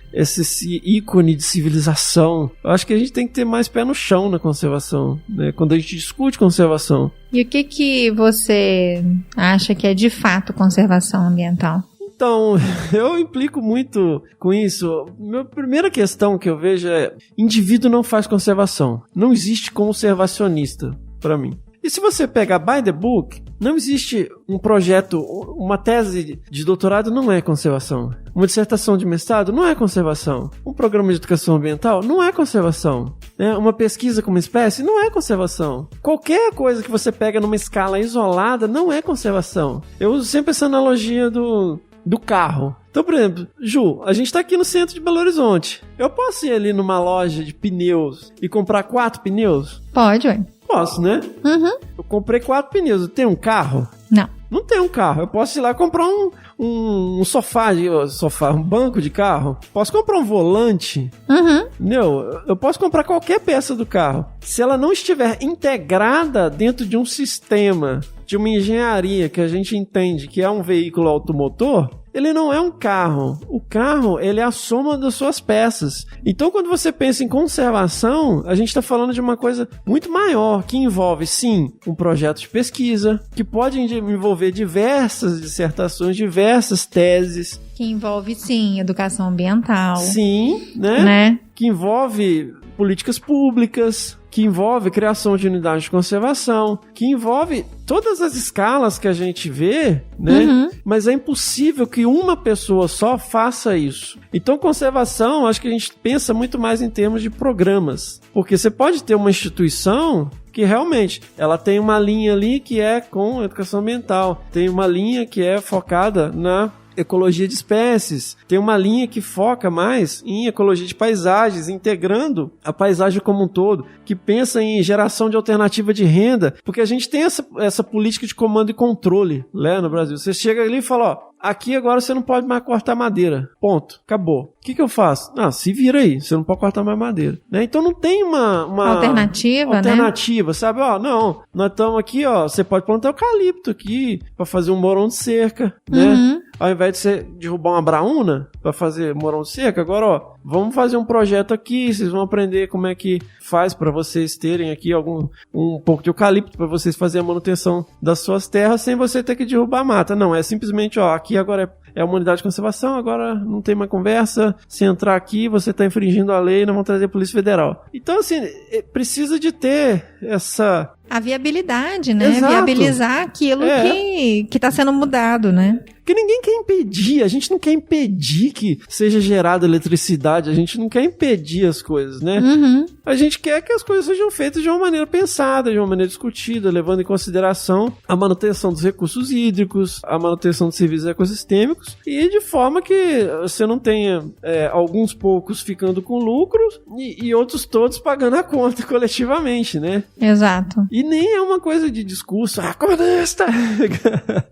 ícone de civilização. Eu acho que a gente tem que ter mais pé no chão na conservação, né? Quando a gente discute conservação. E o que você acha que é de fato conservação ambiental? Então, eu implico muito com isso. Minha primeira questão que eu vejo é: indivíduo não faz conservação. Não existe conservacionista, para mim. E se você pegar by the book, não existe um projeto, uma tese de doutorado não é conservação. Uma dissertação de mestrado não é conservação. Um programa de educação ambiental não é conservação. Uma pesquisa com uma espécie não é conservação. Qualquer coisa que você pega numa escala isolada não é conservação. Eu uso sempre essa analogia do carro. Então, por exemplo, Ju, a gente tá aqui no centro de Belo Horizonte. Eu posso ir ali numa loja de pneus e comprar 4 pneus? Pode, ué. Posso, né? Uhum. Eu comprei 4 pneus. Eu tenho um carro? Não. Não tenho um carro. Eu posso ir lá comprar um sofá, um banco de carro. Posso comprar um volante. Uhum. Entendeu? Eu posso comprar qualquer peça do carro. Se ela não estiver integrada dentro de um sistema, de uma engenharia que a gente entende que é um veículo automotor, ele não é um carro. O carro, ele é a soma das suas peças. Então, quando você pensa em conservação, a gente está falando de uma coisa muito maior, que envolve, sim, um projeto de pesquisa, que pode envolver diversas dissertações, diversas teses. Que envolve, sim, educação ambiental. Sim, né? Que envolve políticas públicas, que envolve criação de unidades de conservação, que envolve todas as escalas que a gente vê, né? Uhum. Mas é impossível que uma pessoa só faça isso. Então, conservação, acho que a gente pensa muito mais em termos de programas. Porque você pode ter uma instituição que realmente, ela tem uma linha ali que é com educação ambiental, tem uma linha que é focada na ecologia de espécies, tem uma linha que foca mais em ecologia de paisagens, integrando a paisagem como um todo, que pensa em geração de alternativa de renda, porque a gente tem essa política de comando e controle, né, no Brasil. Você chega ali e fala, aqui agora você não pode mais cortar madeira, ponto, acabou. O que eu faço? Se vira aí, você não pode cortar mais madeira, né? Então não tem uma alternativa, né? Sabe? Não, nós estamos aqui, você pode plantar eucalipto aqui para fazer um morão de cerca, né? Uhum. Ao invés de você derrubar uma braúna para fazer morão de cerca, agora, vamos fazer um projeto aqui, vocês vão aprender como é que faz para vocês terem aqui um pouco de eucalipto para vocês fazerem a manutenção das suas terras sem você ter que derrubar a mata. Não, é simplesmente, aqui agora é uma unidade de conservação, agora não tem mais conversa, se entrar aqui você está infringindo a lei, não vão trazer a Polícia Federal. Então, assim, precisa de ter a viabilidade, né? Exato. Viabilizar aquilo que está sendo mudado, né? Porque ninguém quer impedir, a gente não quer impedir que seja gerada eletricidade, a gente não quer impedir as coisas, né? Uhum. A gente quer que as coisas sejam feitas de uma maneira pensada, de uma maneira discutida, levando em consideração a manutenção dos recursos hídricos, a manutenção dos serviços ecossistêmicos, e de forma que você não tenha alguns poucos ficando com lucros e outros todos pagando a conta coletivamente, né? Exato. E nem é uma coisa de discurso, comunista!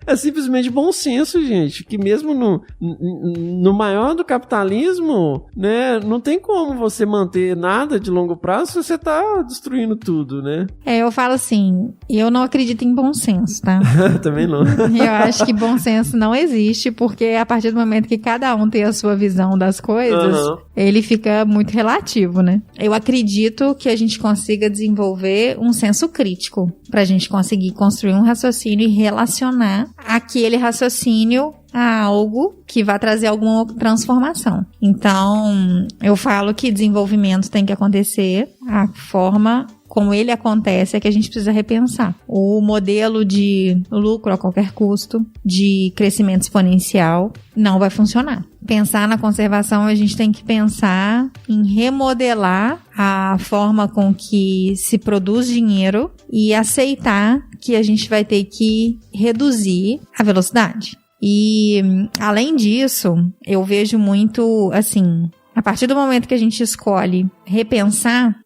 É simplesmente bom senso, gente, que mesmo no maior do capitalismo, né, né? Não tem como você manter nada de longo prazo se você tá destruindo tudo, né? Eu falo assim, eu não acredito em bom senso, tá? Também não. Eu acho que bom senso não existe, porque a partir do momento que cada um tem a sua visão das coisas, ele fica muito relativo, né? Eu acredito que a gente consiga desenvolver um senso crítico pra gente conseguir construir um raciocínio e relacionar aquele raciocínio a algo que vai trazer alguma transformação. Então, eu falo que desenvolvimento tem que acontecer, a forma como ele acontece é que a gente precisa repensar. O modelo de lucro a qualquer custo, de crescimento exponencial, não vai funcionar. Pensar na conservação, a gente tem que pensar em remodelar a forma com que se produz dinheiro e aceitar que a gente vai ter que reduzir a velocidade. E, além disso, eu vejo muito, assim, a partir do momento que a gente escolhe repensar,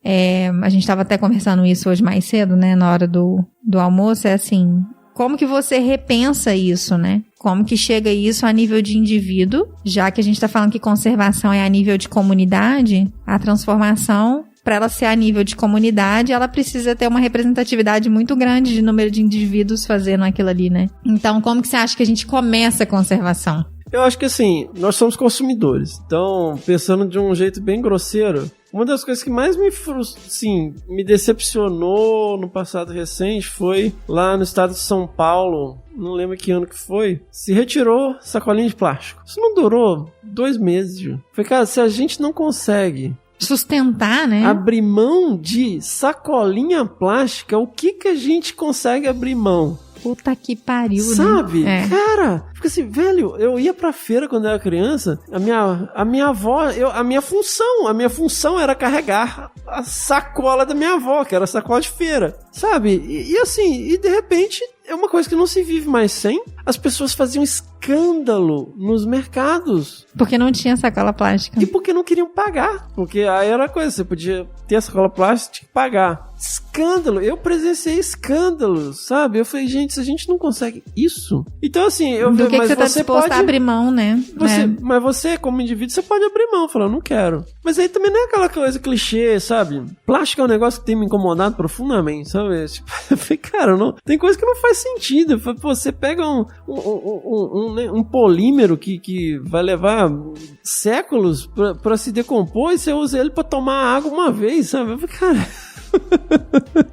a gente estava até conversando isso hoje mais cedo, né, na hora do almoço, é assim, como que você repensa isso, né? Como que chega isso a nível de indivíduo, já que a gente está falando que conservação é a nível de comunidade, a transformação, para ela ser a nível de comunidade, ela precisa ter uma representatividade muito grande de número de indivíduos fazendo aquilo ali, né? Então, como que você acha que a gente começa a conservação? Eu acho que assim, nós somos consumidores. Então, pensando de um jeito bem grosseiro, uma das coisas que mais me decepcionou no passado recente foi lá no estado de São Paulo, não lembro que ano que foi, se retirou sacolinha de plástico. Isso não durou 2 meses, viu? Foi, cara, se a gente não consegue sustentar, né? abrir mão de sacolinha plástica, o que a gente consegue abrir mão? Puta que pariu, sabe? né? Cara, fica assim, velho, eu ia pra feira quando eu era criança, a minha avó, a minha função era carregar a sacola da minha avó, que era a sacola de feira, sabe? E assim, de repente, é uma coisa que não se vive mais sem. As pessoas faziam escândalo nos mercados. Porque não tinha sacola plástica. E porque não queriam pagar. Porque aí era a coisa, você podia ter a sacola plástica, tinha que pagar. Escândalo, eu presenciei escândalos, sabe? Eu falei, gente, se a gente não consegue isso... Então assim, eu do que mas você tá você disposto pode a abrir mão, né? Mas você, como indivíduo, você pode abrir mão, falar, não quero. Mas aí também não é aquela coisa clichê, sabe? Plástico é um negócio que tem me incomodado profundamente, sabe? Tipo, eu falei, cara, não, tem coisa que não faz sentido. Eu falei, pô, você pega um polímero que vai levar séculos pra se decompor e você usa ele pra tomar água uma vez, sabe? Eu falei, cara...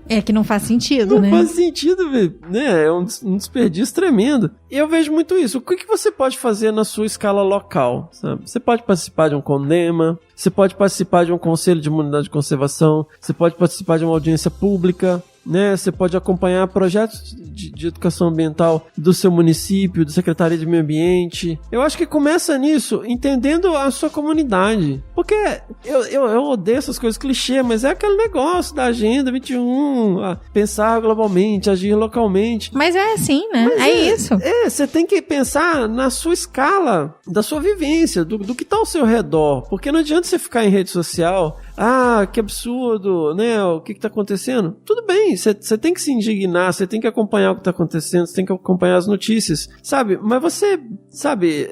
É que não faz sentido, não né? Não faz sentido, né? É um desperdício tremendo. E eu vejo muito isso. O que você pode fazer na sua escala local, sabe? Você pode participar de um CONDEMA, você pode participar de um conselho de unidade de conservação, você pode participar de uma audiência pública, né? Você pode acompanhar projetos de educação ambiental do seu município, da Secretaria de Meio Ambiente. Eu acho que começa nisso, entendendo a sua comunidade. Porque eu odeio essas coisas clichê, mas é aquele negócio da Agenda 21, pensar globalmente, agir localmente. Mas é assim, né? Mas isso. Você tem que pensar na sua escala, da sua vivência, do que está ao seu redor. Porque não adianta você ficar em rede social... Ah, que absurdo, né? O que tá acontecendo? Tudo bem, você tem que se indignar, você tem que acompanhar o que tá acontecendo, você tem que acompanhar as notícias, sabe? Mas você, sabe,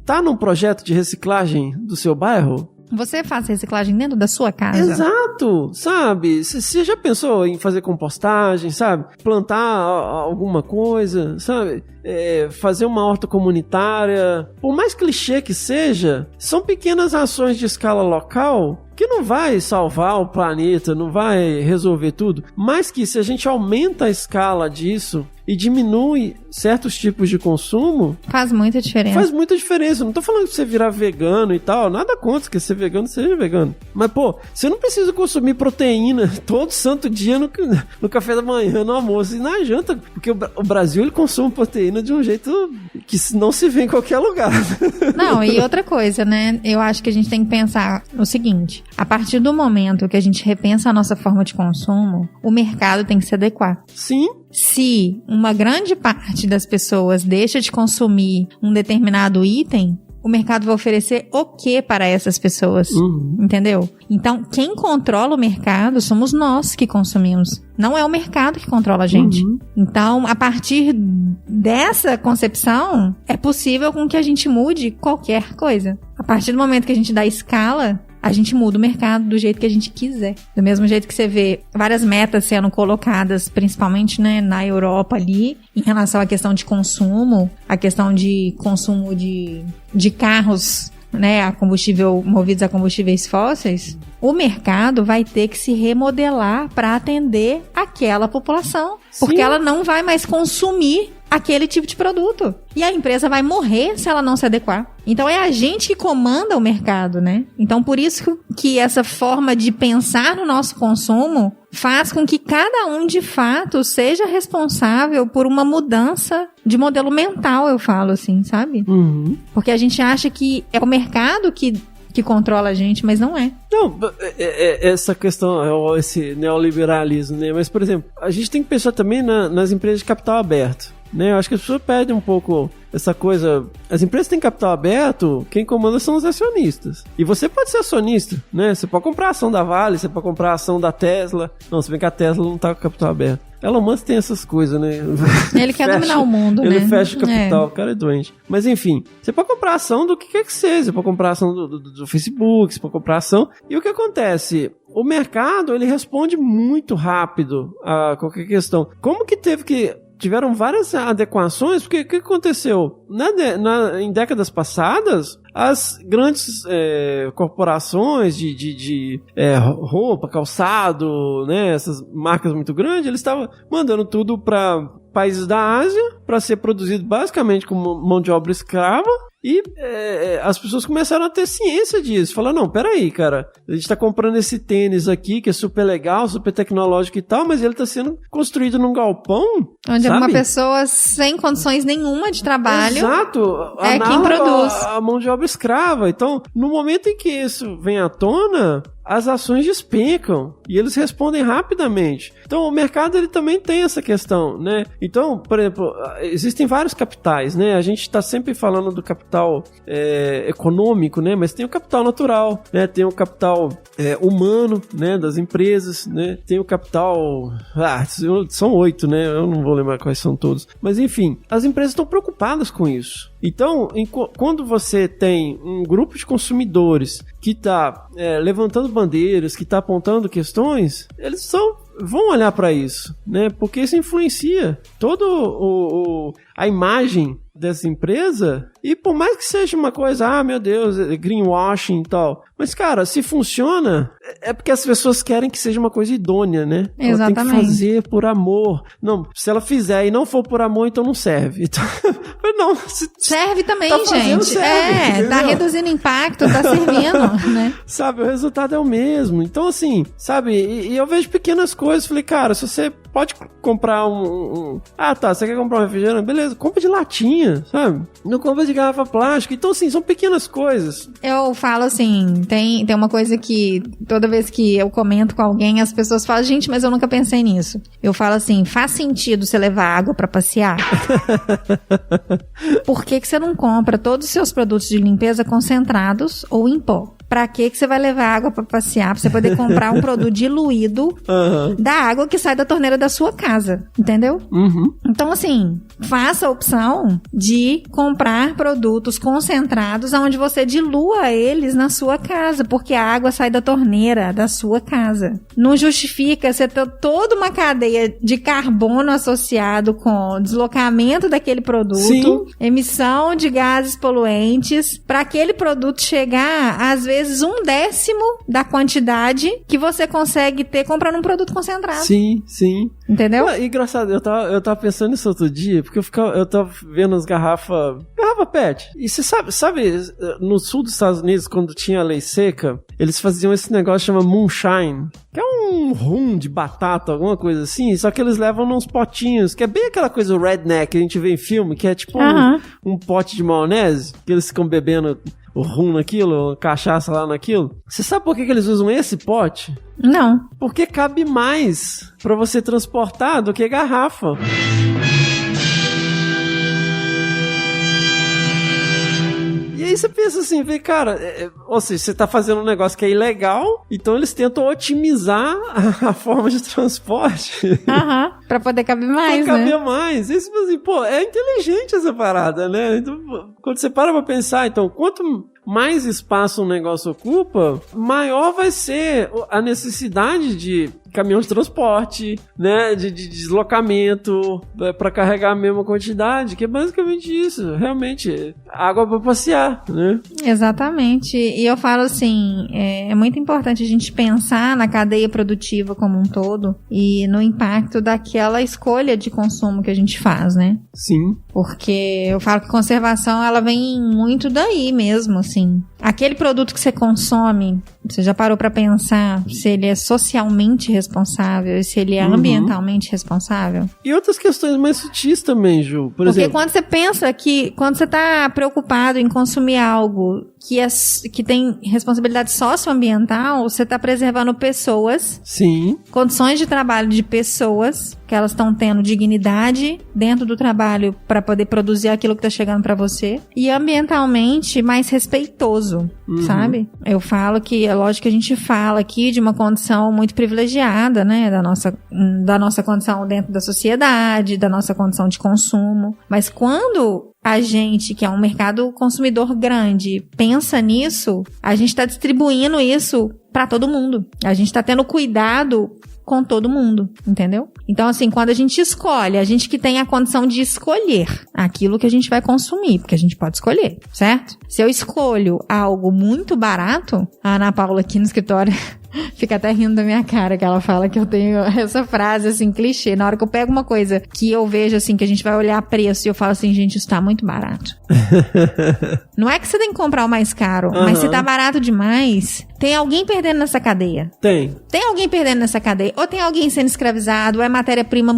tá num projeto de reciclagem do seu bairro? Você faz reciclagem dentro da sua casa? Exato, sabe? Você já pensou em fazer compostagem, sabe? Plantar alguma coisa, sabe? Fazer uma horta comunitária. Por mais clichê que seja, são pequenas ações de escala local que não vai salvar o planeta, não vai resolver tudo, mas que se a gente aumenta a escala disso e diminui certos tipos de consumo... Faz muita diferença. Faz muita diferença. Não tô falando que você virar vegano e tal, nada contra que ser vegano, seja vegano. Mas, pô, você não precisa consumir proteína todo santo dia no café da manhã, no almoço e na janta, porque o Brasil, ele consome proteína de um jeito que não se vê em qualquer lugar. Não, e outra coisa, né? Eu acho que a gente tem que pensar o seguinte, a partir do momento que a gente repensa a nossa forma de consumo, o mercado tem que se adequar. Sim. Se uma grande parte das pessoas deixa de consumir um determinado item, o mercado vai oferecer o que para essas pessoas, entendeu? Então, quem controla o mercado somos nós que consumimos. Não é o mercado que controla a gente. Então, a partir dessa concepção, é possível com que a gente mude qualquer coisa. A partir do momento que a gente dá escala, a gente muda o mercado do jeito que a gente quiser. Do mesmo jeito que você vê várias metas sendo colocadas, principalmente, né, na Europa ali, em relação à questão de consumo, a questão de consumo de carros, né, movidos a combustíveis fósseis, o mercado vai ter que se remodelar para atender aquela população. Porque ela não vai mais consumir aquele tipo de produto. E a empresa vai morrer se ela não se adequar. Então é a gente que comanda o mercado, né? Então por isso que essa forma de pensar no nosso consumo faz com que cada um de fato seja responsável por uma mudança de modelo mental, eu falo assim, sabe? Porque a gente acha que é o mercado que controla a gente, mas não é. Não, essa questão, esse neoliberalismo, né? Mas, por exemplo, a gente tem que pensar também nas empresas de capital aberto, né? Eu acho que as pessoas perdem um pouco essa coisa. As empresas têm capital aberto, quem comanda são os acionistas. E você pode ser acionista, né? Você pode comprar a ação da Vale, você pode comprar a ação da Tesla. Não, se bem que a Tesla não tá com capital aberto. Elon Musk tem essas coisas, né? Ele quer dominar o mundo, né? Ele fecha o capital, o cara é doente. Mas enfim, você pode comprar ação do que quer que seja. Você pode comprar ação do Facebook, você pode comprar ação. E o que acontece? O mercado, ele responde muito rápido a qualquer questão. Como que tiveram várias adequações, porque o que aconteceu? Em décadas passadas, as grandes corporações de roupa, calçado, né, essas marcas muito grandes, eles estavam mandando tudo para países da Ásia para ser produzido basicamente com mão de obra escrava. E as pessoas começaram a ter ciência disso. Falaram, não, peraí, cara, a gente tá comprando esse tênis aqui, que é super legal, super tecnológico e tal, mas ele tá sendo construído num galpão, onde sabe? Uma pessoa sem condições nenhuma de trabalho. Exato. É quem produz. A mão de obra escrava. Então, no momento em que isso vem à tona, as ações despencam e eles respondem rapidamente. Então, o mercado ele também tem essa questão, né? Então, por exemplo, existem vários capitais, né? A gente está sempre falando do capital econômico, né? Mas tem o capital natural, né? Tem o capital humano, né? Das empresas, né? Tem o capital... são 8, né? Eu não vou lembrar quais são todos. Mas, enfim, as empresas estão preocupadas com isso. Então, quando você tem um grupo de consumidores que está levantando bandeiras, que está apontando questões, eles vão olhar para isso, né? Porque isso influencia todo a imagem dessa empresa. E por mais que seja uma coisa, meu Deus, greenwashing e tal, mas cara, se funciona, é porque as pessoas querem que seja uma coisa idônea, né? Exatamente. Ela tem que fazer por amor. Não, se ela fizer e não for por amor, então não serve. Então, não, serve também, tá gente. Serve, tá reduzindo impacto, tá servindo, né? Sabe, o resultado é o mesmo. Então, assim, sabe, e eu vejo pequenas coisas, falei, cara, se você pode comprar você quer comprar um refrigerante? Beleza, compra de latinha, sabe? Não compra de garrafa plástica. Então, assim, são pequenas coisas. Eu falo assim, tem uma coisa que toda vez que eu comento com alguém, as pessoas falam, gente, mas eu nunca pensei nisso. Eu falo assim, faz sentido você levar água pra passear? Por que você não compra todos os seus produtos de limpeza concentrados ou em pó? Pra que você vai levar água pra passear? Pra você poder comprar um produto diluído da água que sai da torneira da sua casa. Entendeu? Então, assim, faça a opção de comprar produtos concentrados onde você dilua eles na sua casa, porque a água sai da torneira da sua casa. Não justifica você ter toda uma cadeia de carbono associado com o deslocamento daquele produto, Sim. emissão de gases poluentes, para aquele produto chegar, às vezes, 1/10 da quantidade que você consegue ter comprando um produto concentrado. Sim, sim. Entendeu? Engraçado, eu tava pensando nisso outro dia, porque eu tava vendo as garrafa PET. E você sabe, no sul dos Estados Unidos, quando tinha a lei seca, eles faziam esse negócio que chama moonshine, que é um rum de batata, alguma coisa assim, só que eles levam nos potinhos, que é bem aquela coisa redneck que a gente vê em filme, que é tipo um pote de maionese, que eles ficam bebendo o rum naquilo, cachaça lá naquilo. Você sabe por que eles usam esse pote? Não. Porque cabe mais pra você transportar do que garrafa. E aí aí você pensa assim, vê, cara, ou seja, você tá fazendo um negócio que é ilegal, então eles tentam otimizar a forma de transporte. Pra poder caber mais, pra caber mais. Isso, assim, pô, é inteligente essa parada, né? Então, quando você para pra pensar, então, quanto mais espaço um negócio ocupa, maior vai ser a necessidade de caminhão de transporte, né, de deslocamento para carregar a mesma quantidade, que é basicamente isso, realmente, água para passear, né? Exatamente, e eu falo assim, é muito importante a gente pensar na cadeia produtiva como um todo e no impacto daquela escolha de consumo que a gente faz, né? Sim. Porque eu falo que conservação, ela vem muito daí mesmo, assim. Aquele produto que você consome, você já parou pra pensar se ele é socialmente responsável, se ele é ambientalmente responsável? E outras questões mais sutis também, Ju. Por exemplo, quando você pensa que, quando você tá preocupado em consumir algo que tem responsabilidade socioambiental, você tá preservando pessoas. Sim. Condições de trabalho de pessoas, que elas estão tendo dignidade dentro do trabalho para poder produzir aquilo que tá chegando para você. E ambientalmente mais respeitoso, sabe? Eu falo que, é lógico que a gente fala aqui de uma condição muito privilegiada, né? Da nossa condição dentro da sociedade, da nossa condição de consumo. Mas quando a gente, que é um mercado consumidor grande, pensa nisso, a gente está distribuindo isso para todo mundo. A gente está tendo cuidado com todo mundo, entendeu? Então, assim, quando a gente escolhe, a gente que tem a condição de escolher aquilo que a gente vai consumir, porque a gente pode escolher, certo? Se eu escolho algo muito barato, a Ana Paula aqui no escritório fica até rindo da minha cara, que ela fala que eu tenho essa frase, assim, clichê. Na hora que eu pego uma coisa que eu vejo, assim, que a gente vai olhar preço e eu falo assim, gente, isso tá muito barato. Não é que você tem que comprar o mais caro, mas se tá barato demais, tem alguém perdendo nessa cadeia. Tem alguém perdendo nessa cadeia. Ou tem alguém sendo escravizado, ou é matéria-prima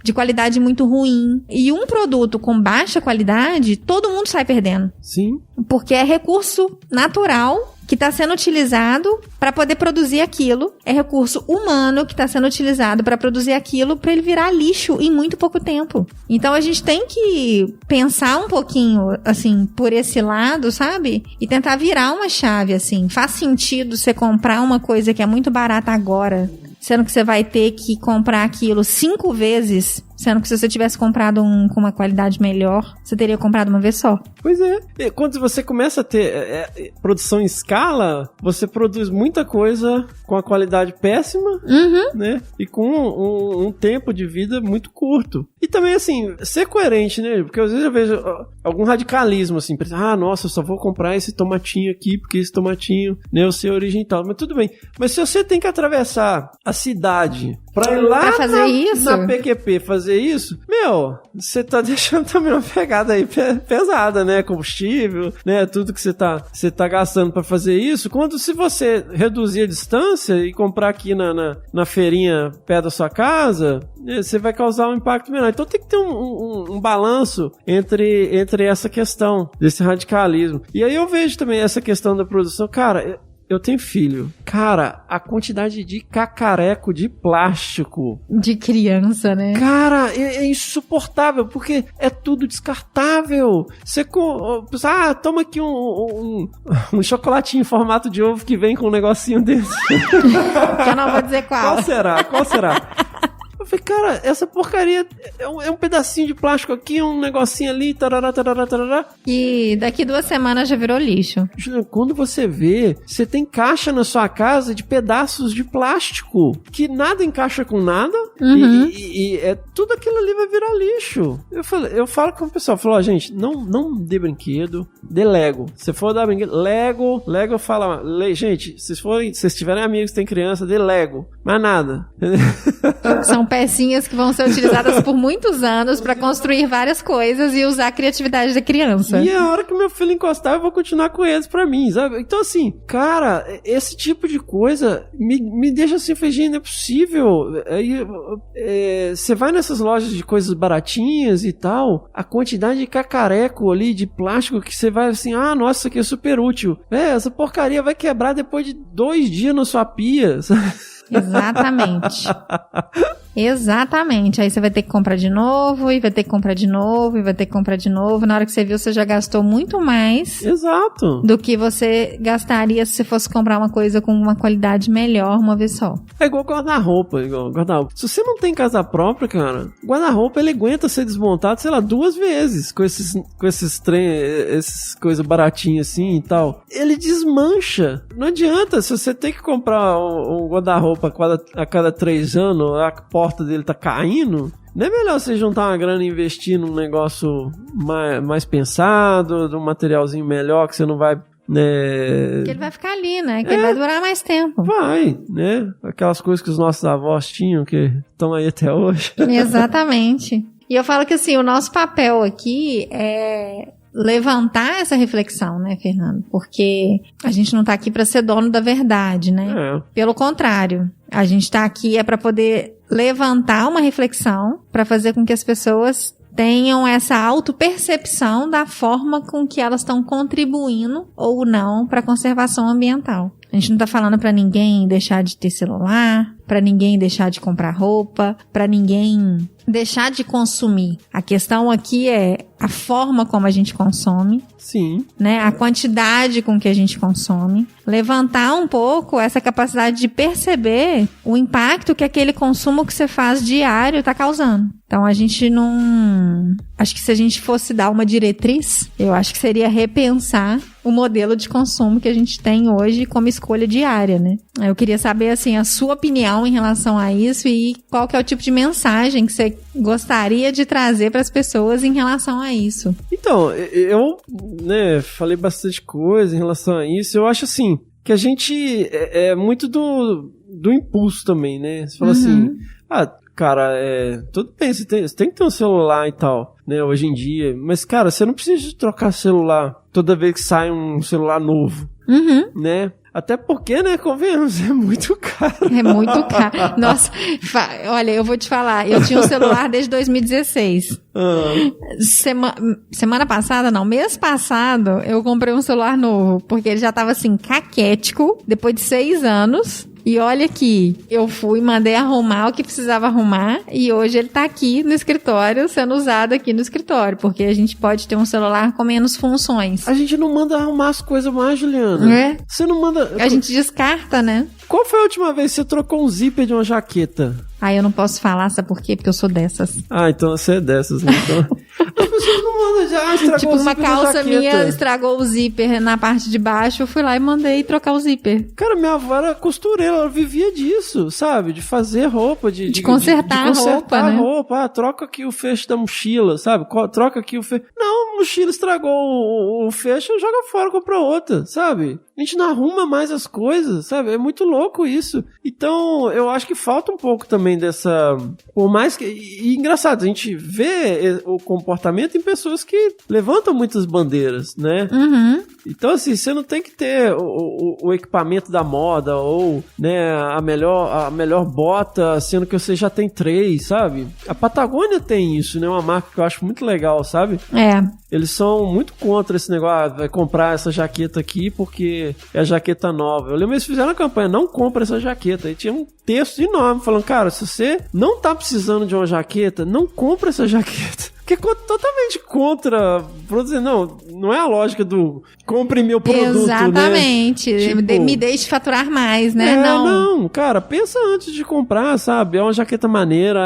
de qualidade muito ruim. E um produto com baixa qualidade, todo mundo sai perdendo. Sim. Porque é recurso natural que está sendo utilizado para poder produzir aquilo. É recurso humano que está sendo utilizado para produzir aquilo para ele virar lixo em muito pouco tempo. Então a gente tem que pensar um pouquinho, assim, por esse lado, sabe? E tentar virar uma chave, assim. Faz sentido você comprar uma coisa que é muito barata agora, sendo que você vai ter que comprar aquilo 5 vezes, sendo que se você tivesse comprado um com uma qualidade melhor, você teria comprado uma vez só. Pois é. E quando você começa a ter produção em escala, você produz muita coisa com a qualidade péssima, né? E com um tempo de vida muito curto. E também, assim, ser coerente, né? Porque às vezes eu vejo algum radicalismo, assim, nossa, eu só vou comprar esse tomatinho aqui, porque esse tomatinho, né, eu sei a origem e tal. Mas tudo bem. Mas se você tem que atravessar a cidade pra ir lá na PQP fazer isso, você tá deixando também uma pegada aí pesada, né? Combustível, né? Tudo que você tá gastando pra fazer isso. Quando se você reduzir a distância e comprar aqui na feirinha perto da sua casa, né, você vai causar um impacto menor. Então tem que ter um balanço entre essa questão desse radicalismo. E aí eu vejo também essa questão da produção. Cara, eu tenho filho. Cara, a quantidade de cacareco de plástico. De criança, né? Cara, é insuportável, porque é tudo descartável. Você toma aqui um chocolatinho em formato de ovo que vem com um negocinho desse. Que eu não vou dizer qual. Qual será? Eu falei, cara, essa porcaria é um pedacinho de plástico aqui, um negocinho ali, tarará. E daqui 2 semanas já virou lixo. Quando você vê, você tem caixa na sua casa de pedaços de plástico, que nada encaixa com nada, e tudo aquilo ali vai virar lixo. Eu falo com o pessoal, gente, não dê brinquedo, dê Lego. Se for dar brinquedo, Lego fala, gente, se vocês tiverem amigos que têm criança, dê Lego, mais nada. São pecinhas que vão ser utilizadas por muitos anos para construir várias coisas e usar a criatividade da criança. E a hora que meu filho encostar, eu vou continuar com eles pra mim, sabe? Então, assim, cara, esse tipo de coisa me deixa assim, não é possível. Aí, você vai nessas lojas de coisas baratinhas e tal, a quantidade de cacareco ali, de plástico, que você vai assim, nossa, isso aqui é super útil. Essa porcaria vai quebrar depois de 2 dias na sua pia, sabe? Exatamente. Exatamente. Aí você vai ter que comprar de novo, e vai ter que comprar de novo, e vai ter que comprar de novo. Na hora que você viu, você já gastou muito mais Exato. do que você gastaria se você fosse comprar uma coisa com uma qualidade melhor uma vez só. É igual guarda-roupa. Se você não tem casa própria, cara, guarda-roupa ele aguenta ser desmontado, sei lá, 2 vezes com esses coisas baratinhas assim e tal. Ele desmancha. Não adianta, se você tem que comprar um guarda-roupa a cada 3 anos, a porta dele tá caindo, não é melhor você juntar uma grana e investir num negócio mais pensado, num materialzinho melhor que você não vai... né? Que ele vai ficar ali, né? Que ele vai durar mais tempo. Vai, né? Aquelas coisas que os nossos avós tinham, que estão aí até hoje. Exatamente. E eu falo que assim, o nosso papel aqui é levantar essa reflexão, né, Fernando? Porque a gente não tá aqui para ser dono da verdade, né? Pelo contrário, a gente tá aqui para poder levantar uma reflexão para fazer com que as pessoas tenham essa autopercepção da forma com que elas estão contribuindo ou não para a conservação ambiental. A gente não tá falando para ninguém deixar de ter celular, para ninguém deixar de comprar roupa, para ninguém deixar de consumir. A questão aqui é a forma como a gente consome. Sim. Né? A quantidade com que a gente consome. Levantar um pouco essa capacidade de perceber o impacto que aquele consumo que você faz diário tá causando. Então a gente não... Acho que se a gente fosse dar uma diretriz, eu acho que seria repensar o modelo de consumo que a gente tem hoje como escolha diária, né? Eu queria saber, assim, a sua opinião em relação a isso e qual que é o tipo de mensagem que você gostaria de trazer para as pessoas em relação a isso. Então, eu, né, falei bastante coisa em relação a isso. Eu acho, assim, que a gente é muito do impulso também, né? Você fala assim, cara, tudo bem, você tem que ter um celular e tal, né, hoje em dia, mas, cara, você não precisa trocar celular toda vez que sai um celular novo, né? Até porque, né, convenhamos, é muito caro. É muito caro. Nossa, olha, eu vou te falar, eu tinha um celular desde 2016. Semana passada, não, mês passado, eu comprei um celular novo, porque ele já tava assim, caquético, depois de 6 anos. E olha aqui, eu fui, mandei arrumar o que precisava arrumar e hoje ele tá aqui no escritório, sendo usado aqui no escritório, porque a gente pode ter um celular com menos funções. A gente não manda arrumar as coisas mais, Juliana. É? Você não manda... A gente descarta, né? Qual foi a última vez que você trocou um zíper de uma jaqueta? Ah, eu não posso falar, sabe por quê? Porque eu sou dessas. Ah, então você é dessas, né? Então... As pessoas não mandam já, estragou tipo, o zíper uma calça da jaqueta. minha estragou o zíper na parte de baixo, eu fui lá e mandei trocar o zíper. Cara, minha avó era costureira, ela vivia disso, sabe? De fazer roupa, de consertar a roupa, né? Roupa. Ah, troca aqui o fecho da mochila, sabe? Troca aqui o fecho. Não, a mochila estragou o fecho, joga fora, compra outra, sabe? A gente não arruma mais as coisas, sabe? É muito louco isso. Então, eu acho que falta um pouco também dessa... Por mais que... E engraçado, a gente vê o comportamento em pessoas que levantam muitas bandeiras, né? Então, assim, você não tem que ter o equipamento da moda ou, né, a melhor bota, sendo que você já tem 3, sabe? A Patagônia tem isso, né? Uma marca que eu acho muito legal, sabe? Eles são muito contra esse negócio, vai comprar essa jaqueta aqui porque é a jaqueta nova. Eu lembro que eles fizeram a campanha, não compra essa jaqueta. E tinha um texto enorme falando, cara, se você não tá precisando de uma jaqueta, não compra essa jaqueta. Que é totalmente contra, produzir, não é a lógica do compre meu produto, exatamente, né? Tipo, me deixe faturar mais, né? Não, cara, pensa antes de comprar, sabe? É uma jaqueta maneira,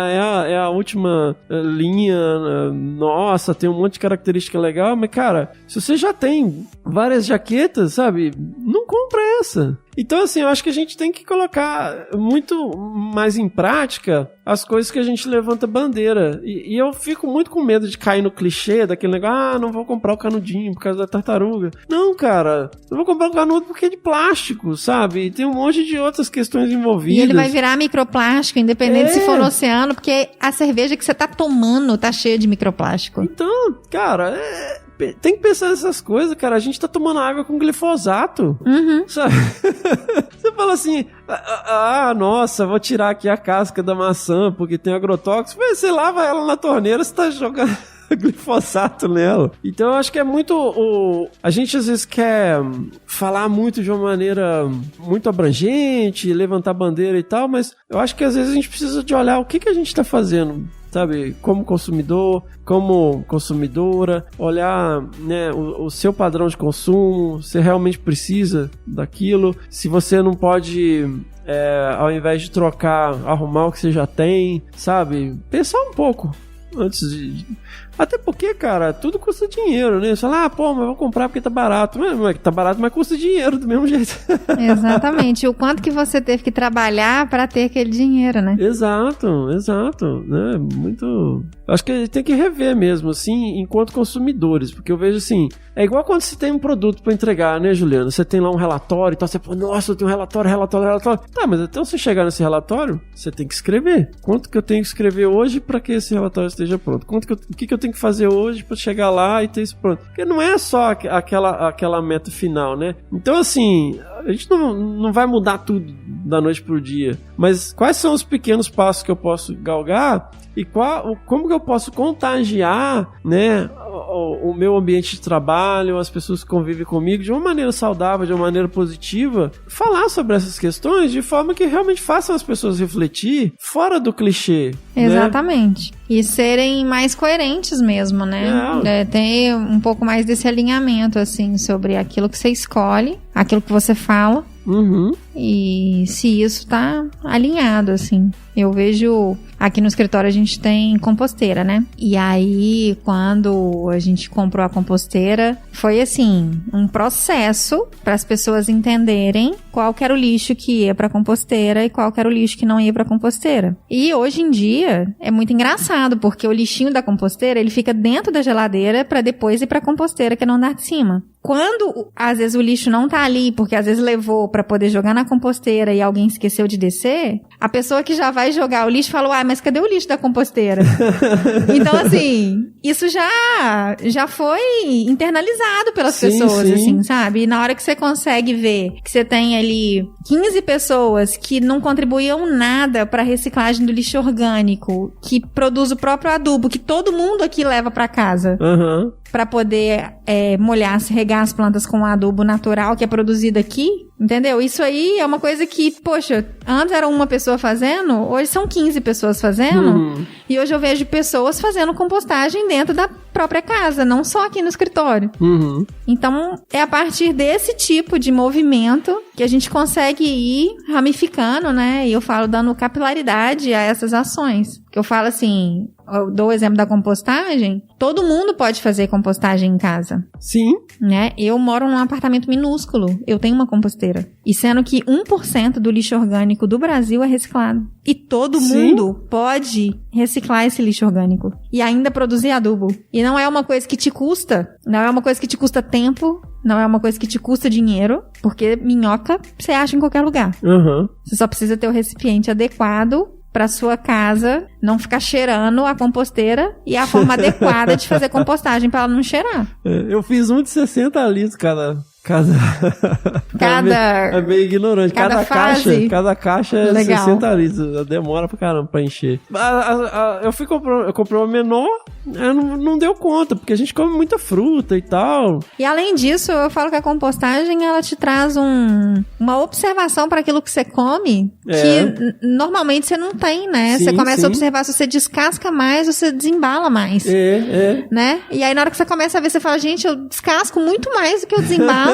é a última linha, nossa, tem um monte de característica legal, mas, cara, se você já tem várias jaquetas, sabe? Não compra essa. Então, assim, eu acho que a gente tem que colocar muito mais em prática as coisas que a gente levanta bandeira. E eu fico muito com medo de cair no clichê daquele negócio, não vou comprar o canudinho por causa da tartaruga. Não, cara, eu vou comprar o canudo porque é de plástico, sabe? E tem um monte de outras questões envolvidas. E ele vai virar microplástico, independente se for no oceano, porque a cerveja que você tá tomando tá cheia de microplástico. Então, cara, tem que pensar nessas coisas, cara. A gente tá tomando água com glifosato. Sabe? Você fala assim, nossa, vou tirar aqui a casca da maçã porque tem agrotóxico. Você lava ela na torneira, você tá jogando glifosato nela. Então eu acho que é muito... A gente às vezes quer falar muito de uma maneira muito abrangente, levantar bandeira e tal, mas eu acho que às vezes a gente precisa de olhar o que a gente tá fazendo, sabe, como consumidor, como consumidora, olhar, né, o seu padrão de consumo, se realmente precisa daquilo, se você não pode, ao invés de trocar, arrumar o que você já tem, sabe, pensar um pouco antes de... Até porque, cara, tudo custa dinheiro, né? Você fala, mas vou comprar porque tá barato. Não é que tá barato, mas custa dinheiro do mesmo jeito. Exatamente. O quanto que você teve que trabalhar pra ter aquele dinheiro, né? Exato. Né? Muito... Acho que a gente tem que rever mesmo, assim, enquanto consumidores. Porque eu vejo assim, é igual quando você tem um produto pra entregar, né, Juliana? Você tem lá um relatório e tal, você fala, nossa, eu tenho um relatório. Tá, mas até você chegar nesse relatório, você tem que escrever. Quanto que eu tenho que escrever hoje pra que esse relatório esteja pronto? O que eu tenho que fazer hoje pra chegar lá e ter isso pronto? Porque não é só aquela meta final, né? Então, assim, a gente não vai mudar tudo da noite pro dia. Mas quais são os pequenos passos que eu posso galgar e como que eu posso contagiar, né, o meu ambiente de trabalho, as pessoas que convivem comigo de uma maneira saudável, de uma maneira positiva, falar sobre essas questões de forma que realmente façam as pessoas refletir fora do clichê. Exatamente. Né? E serem mais coerentes mesmo, né? Ter um pouco mais desse alinhamento, assim, sobre aquilo que você escolhe, aquilo que você fala. Uhum. E se isso tá alinhado, assim. Eu vejo... Aqui no escritório a gente tem composteira, né? E aí, quando a gente comprou a composteira, foi assim, um processo para as pessoas entenderem qual que era o lixo que ia pra composteira e qual que era o lixo que não ia pra composteira. E hoje em dia, é muito engraçado, porque o lixinho da composteira, ele fica dentro da geladeira para depois ir pra composteira, que é no andar de cima. Quando, às vezes, o lixo não tá ali, porque às vezes levou pra poder jogar na composteira e alguém esqueceu de descer, a pessoa que já vai jogar o lixo falou, mas cadê o lixo da composteira? Então, assim, isso já foi internalizado pelas pessoas, assim, sabe? E na hora que você consegue ver que você tem ali 15 pessoas que não contribuíam nada pra reciclagem do lixo orgânico, que produz o próprio adubo, que todo mundo aqui leva pra casa. Uhum. Pra poder regar as plantas com adubo natural que é produzido aqui, entendeu? Isso aí é uma coisa que, poxa, antes era uma pessoa fazendo, hoje são 15 pessoas fazendo, e hoje eu vejo pessoas fazendo compostagem dentro da própria casa, não só aqui no escritório. Uhum. Então, é a partir desse tipo de movimento que a gente consegue ir ramificando, né? E eu falo dando capilaridade a essas ações. Que eu falo assim, eu dou o exemplo da compostagem, todo mundo pode fazer compostagem em casa. Sim. Né? Eu moro num apartamento minúsculo, eu tenho uma composteira. E sendo que 1% do lixo orgânico do Brasil é reciclado. E todo mundo pode reciclar esse lixo orgânico. E ainda produzir adubo. E não é uma coisa que te custa, não é uma coisa que te custa tempo, não é uma coisa que te custa dinheiro, porque minhoca você acha em qualquer lugar. Uhum. Você só precisa ter o recipiente adequado pra sua casa não ficar cheirando a composteira e a forma adequada de fazer compostagem pra ela não cheirar. Eu fiz um de 60 litros cada... É meio ignorante. Cada caixa é legal. 60 litros. Demora pra caramba pra encher. Eu comprei uma menor, não deu conta, porque a gente come muita fruta e tal. E além disso, eu falo que a compostagem, ela te traz uma observação para aquilo que você come, que normalmente você não tem, né? Sim, você começa sim. a observar, se você descasca mais, você desembala mais. Né? E aí na hora que você começa a ver, você fala, gente, eu descasco muito mais do que eu desembalo.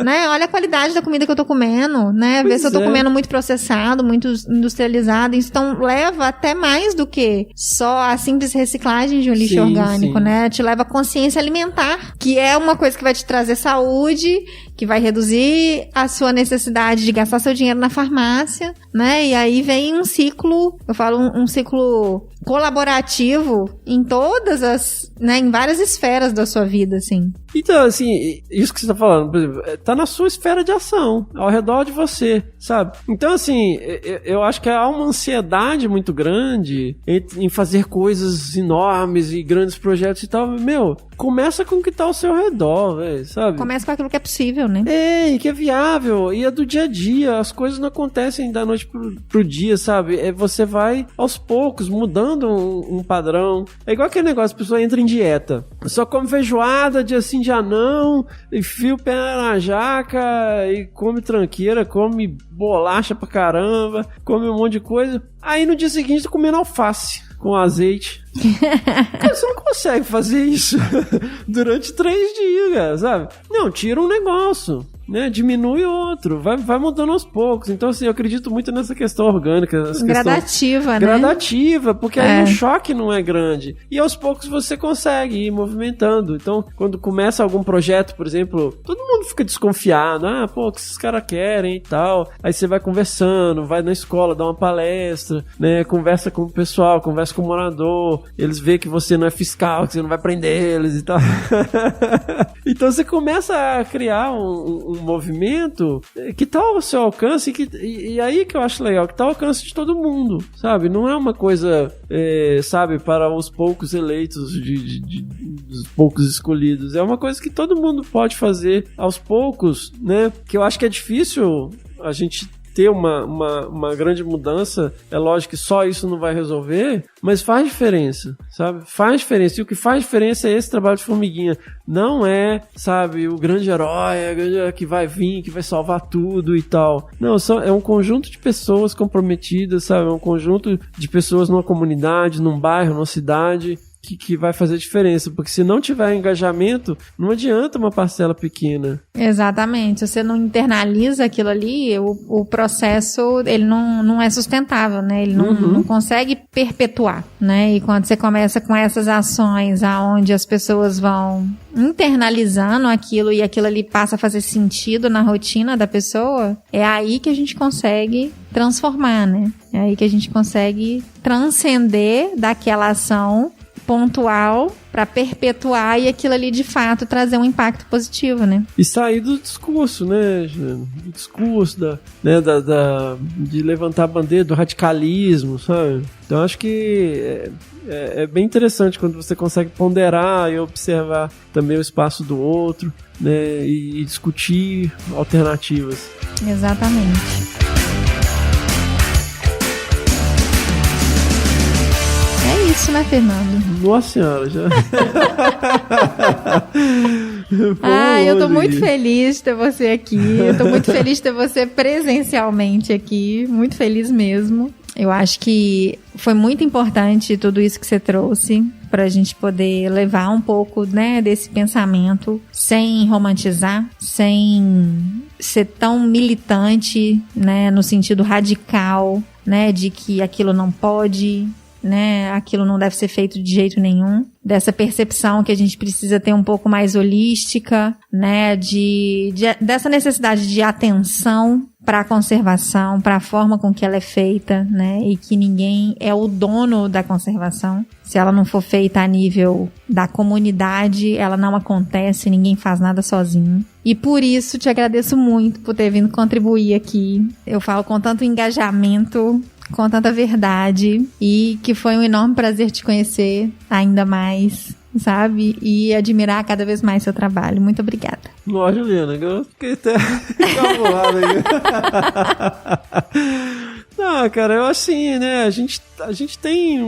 Né? Olha a qualidade da comida que eu tô comendo, né? Ver se eu tô comendo muito processado, muito industrializado. Então leva até mais do que só a simples reciclagem de um lixo orgânico, né? Te leva a consciência alimentar, que é uma coisa que vai te trazer saúde, que vai reduzir a sua necessidade de gastar seu dinheiro na farmácia, né? E aí vem um ciclo, eu falo um ciclo colaborativo em todas as, né, em várias esferas da sua vida, assim. Então, assim, isso que você tá falando, por exemplo, tá na sua esfera de ação, ao redor de você, sabe? Então, assim, eu acho que há uma ansiedade muito grande em fazer coisas enormes e grandes projetos e tal. Meu, começa com o que tá ao seu redor, velho, sabe? Começa com aquilo que é possível, né? E que é viável, e é do dia a dia, as coisas não acontecem da noite pro dia, sabe? Você vai aos poucos mudando um padrão. É igual aquele negócio, a pessoa entra em dieta, só come feijoada, dia sim, dia não, enfia o pé na jaca e come tranqueira, come bolacha pra caramba, come um monte de coisa. Aí no dia seguinte tá comendo alface com azeite. Cara, você não consegue fazer isso durante 3 dias, cara, sabe? Não, tira um negócio, né? Diminui outro, vai mudando aos poucos. Então, assim, eu acredito muito nessa questão orgânica. Gradativa, né? Gradativa, porque aí o choque não é grande. E aos poucos você consegue ir movimentando. Então, quando começa algum projeto, por exemplo, todo mundo fica desconfiado. O que esses caras querem e tal. Aí você vai conversando, vai na escola, dá uma palestra, né? Conversa com o pessoal, conversa com o morador. Eles veem que você não é fiscal, que você não vai prender eles e tal. Então você começa a criar um movimento que tá ao seu alcance e aí que eu acho legal, que tá ao alcance de todo mundo, sabe? Não é uma coisa, sabe, para os poucos eleitos, dos poucos escolhidos. É uma coisa que todo mundo pode fazer aos poucos, né? Que eu acho que é difícil a gente ter uma grande mudança. É lógico que só isso não vai resolver, mas faz diferença, sabe? Faz diferença. E o que faz diferença é esse trabalho de formiguinha. Não é, sabe, o grande herói, que vai vir, que vai salvar tudo e tal. Não, é um conjunto de pessoas comprometidas, sabe? É um conjunto de pessoas numa comunidade, num bairro, numa cidade, que vai fazer diferença, porque se não tiver engajamento, não adianta uma parcela pequena. Exatamente, se você não internaliza aquilo ali, o processo, ele não é sustentável, né? Ele não consegue perpetuar, né? E quando você começa com essas ações aonde as pessoas vão internalizando aquilo e aquilo ali passa a fazer sentido na rotina da pessoa, é aí que a gente consegue transformar, né? É aí que a gente consegue transcender daquela ação pontual para perpetuar e aquilo ali de fato trazer um impacto positivo, né? E sair do discurso, né, do discurso de levantar a bandeira do radicalismo, sabe? Então acho que é bem interessante quando você consegue ponderar e observar também o espaço do outro, né, e discutir alternativas. Exatamente. É isso, né, Fernando? Nossa senhora, já. Eu tô muito feliz de ter você aqui. Eu tô muito feliz de ter você presencialmente aqui. Muito feliz mesmo. Eu acho que foi muito importante tudo isso que você trouxe pra gente poder levar um pouco, né, desse pensamento sem romantizar, sem ser tão militante, né, no sentido radical, né, de que aquilo não pode, né, aquilo não deve ser feito de jeito nenhum, dessa percepção que a gente precisa ter um pouco mais holística, né, dessa necessidade de atenção para a conservação, para a forma com que ela é feita, né, e que ninguém é o dono da conservação. Se ela não for feita a nível da comunidade, ela não acontece, ninguém faz nada sozinho. E por isso te agradeço muito por ter vindo contribuir aqui. Eu falo com tanto engajamento, com tanta verdade, e que foi um enorme prazer te conhecer ainda mais, sabe? E admirar cada vez mais seu trabalho. Muito obrigada. Nossa, Juliana, eu fiquei até encabulado aí. Não, cara, eu assim, né, a gente tem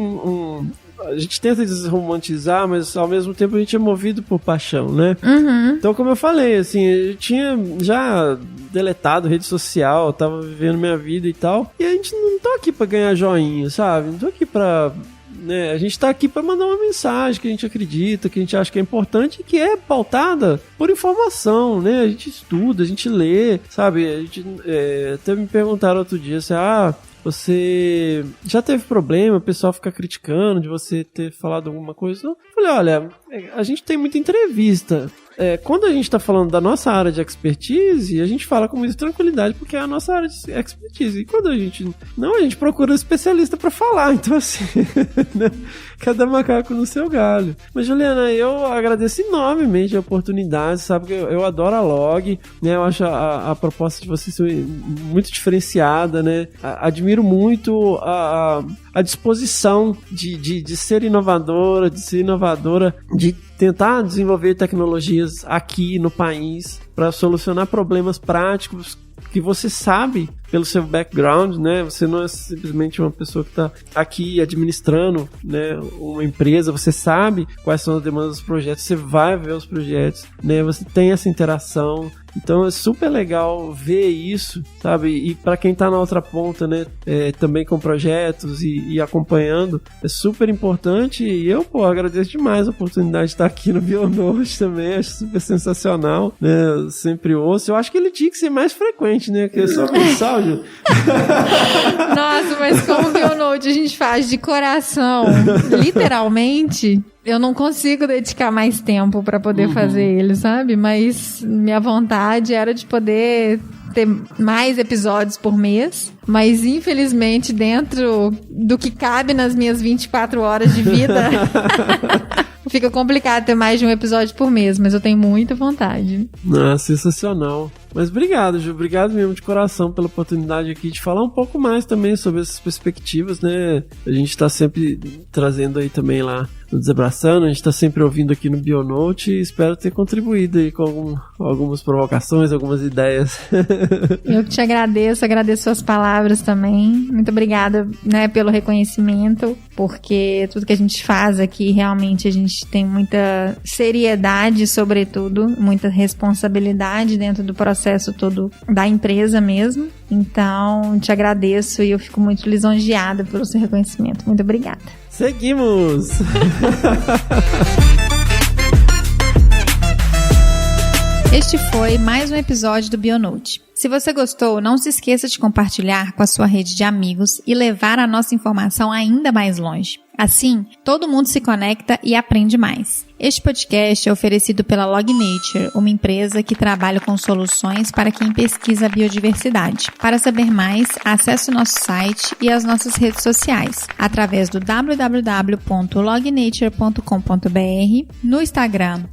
a gente tenta desromantizar, mas ao mesmo tempo a gente é movido por paixão, né? Uhum. Então, como eu falei, assim, eu tinha já deletado rede social, tava vivendo minha vida e tal, e a gente não tá aqui pra ganhar joinha, sabe? Não tô aqui pra... né? A gente tá aqui pra mandar uma mensagem que a gente acredita, que a gente acha que é importante e que é pautada por informação, né? A gente estuda, a gente lê, sabe? A gente, até me perguntaram outro dia, assim, você já teve problema, o pessoal fica criticando de você ter falado alguma coisa? Eu falei, olha, a gente tem muita entrevista. Quando a gente tá falando da nossa área de expertise, a gente fala com muita tranquilidade, porque é a nossa área de expertise. E quando a gente procura um especialista pra falar. Então, assim, né? Cada macaco no seu galho. Mas, Juliana, eu agradeço enormemente a oportunidade, sabe? Que eu adoro a Log, né? Eu acho a proposta de vocês muito diferenciada, né? Admiro muito a a disposição de ser inovadora, de tentar desenvolver tecnologias aqui no país para solucionar problemas práticos que você sabe pelo seu background, né? Você não é simplesmente uma pessoa que está aqui administrando, né, uma empresa. Você sabe quais são as demandas dos projetos, você vai ver os projetos, né? Você tem essa interação. Então é super legal ver isso, sabe? E para quem tá na outra ponta, né, também com projetos e acompanhando, é super importante. E eu, agradeço demais a oportunidade de estar aqui no Bionote também, acho super sensacional, né? Eu sempre ouço. Eu acho que ele tinha que ser mais frequente, né? Que é só pensar, Ju. Nossa, mas como o Bionote a gente faz de coração, literalmente... Eu não consigo dedicar mais tempo pra poder fazer ele, sabe? Mas minha vontade era de poder ter mais episódios por mês. Mas, infelizmente, dentro do que cabe nas minhas 24 horas de vida, fica complicado ter mais de um episódio por mês. Mas eu tenho muita vontade. Sensacional. Mas obrigado, Ju. Obrigado mesmo de coração pela oportunidade aqui de falar um pouco mais também sobre essas perspectivas, né? A gente tá sempre trazendo aí também lá no Desabraçando, a gente tá sempre ouvindo aqui no Bionote e espero ter contribuído aí com algumas provocações, algumas ideias. Eu que te agradeço suas palavras também. Muito obrigada, né, pelo reconhecimento, porque tudo que a gente faz aqui, realmente a gente tem muita seriedade, sobretudo, muita responsabilidade dentro do processo todo da empresa mesmo. Então, te agradeço e eu fico muito lisonjeada pelo seu reconhecimento. Muito obrigada. Seguimos! Este foi mais um episódio do Bionote. Se você gostou, não se esqueça de compartilhar com a sua rede de amigos e levar a nossa informação ainda mais longe. Assim, todo mundo se conecta e aprende mais. Este podcast é oferecido pela LogNature, uma empresa que trabalha com soluções para quem pesquisa a biodiversidade. Para saber mais, acesse o nosso site e as nossas redes sociais, através do www.lognature.com.br, no Instagram,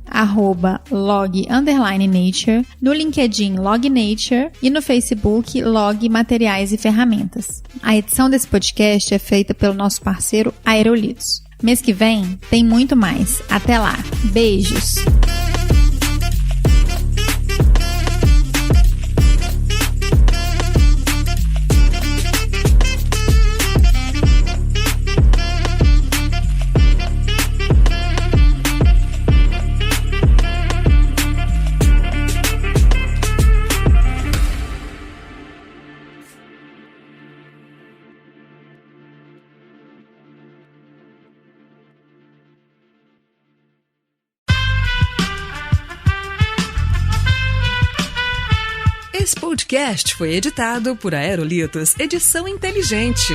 @log_nature, no LinkedIn LogNature e no Facebook Log Materiais e Ferramentas. A edição desse podcast é feita pelo nosso parceiro Aerolitos. Mês que vem tem muito mais. Até lá. Beijos! Esse podcast foi editado por Aerolitos Edição Inteligente.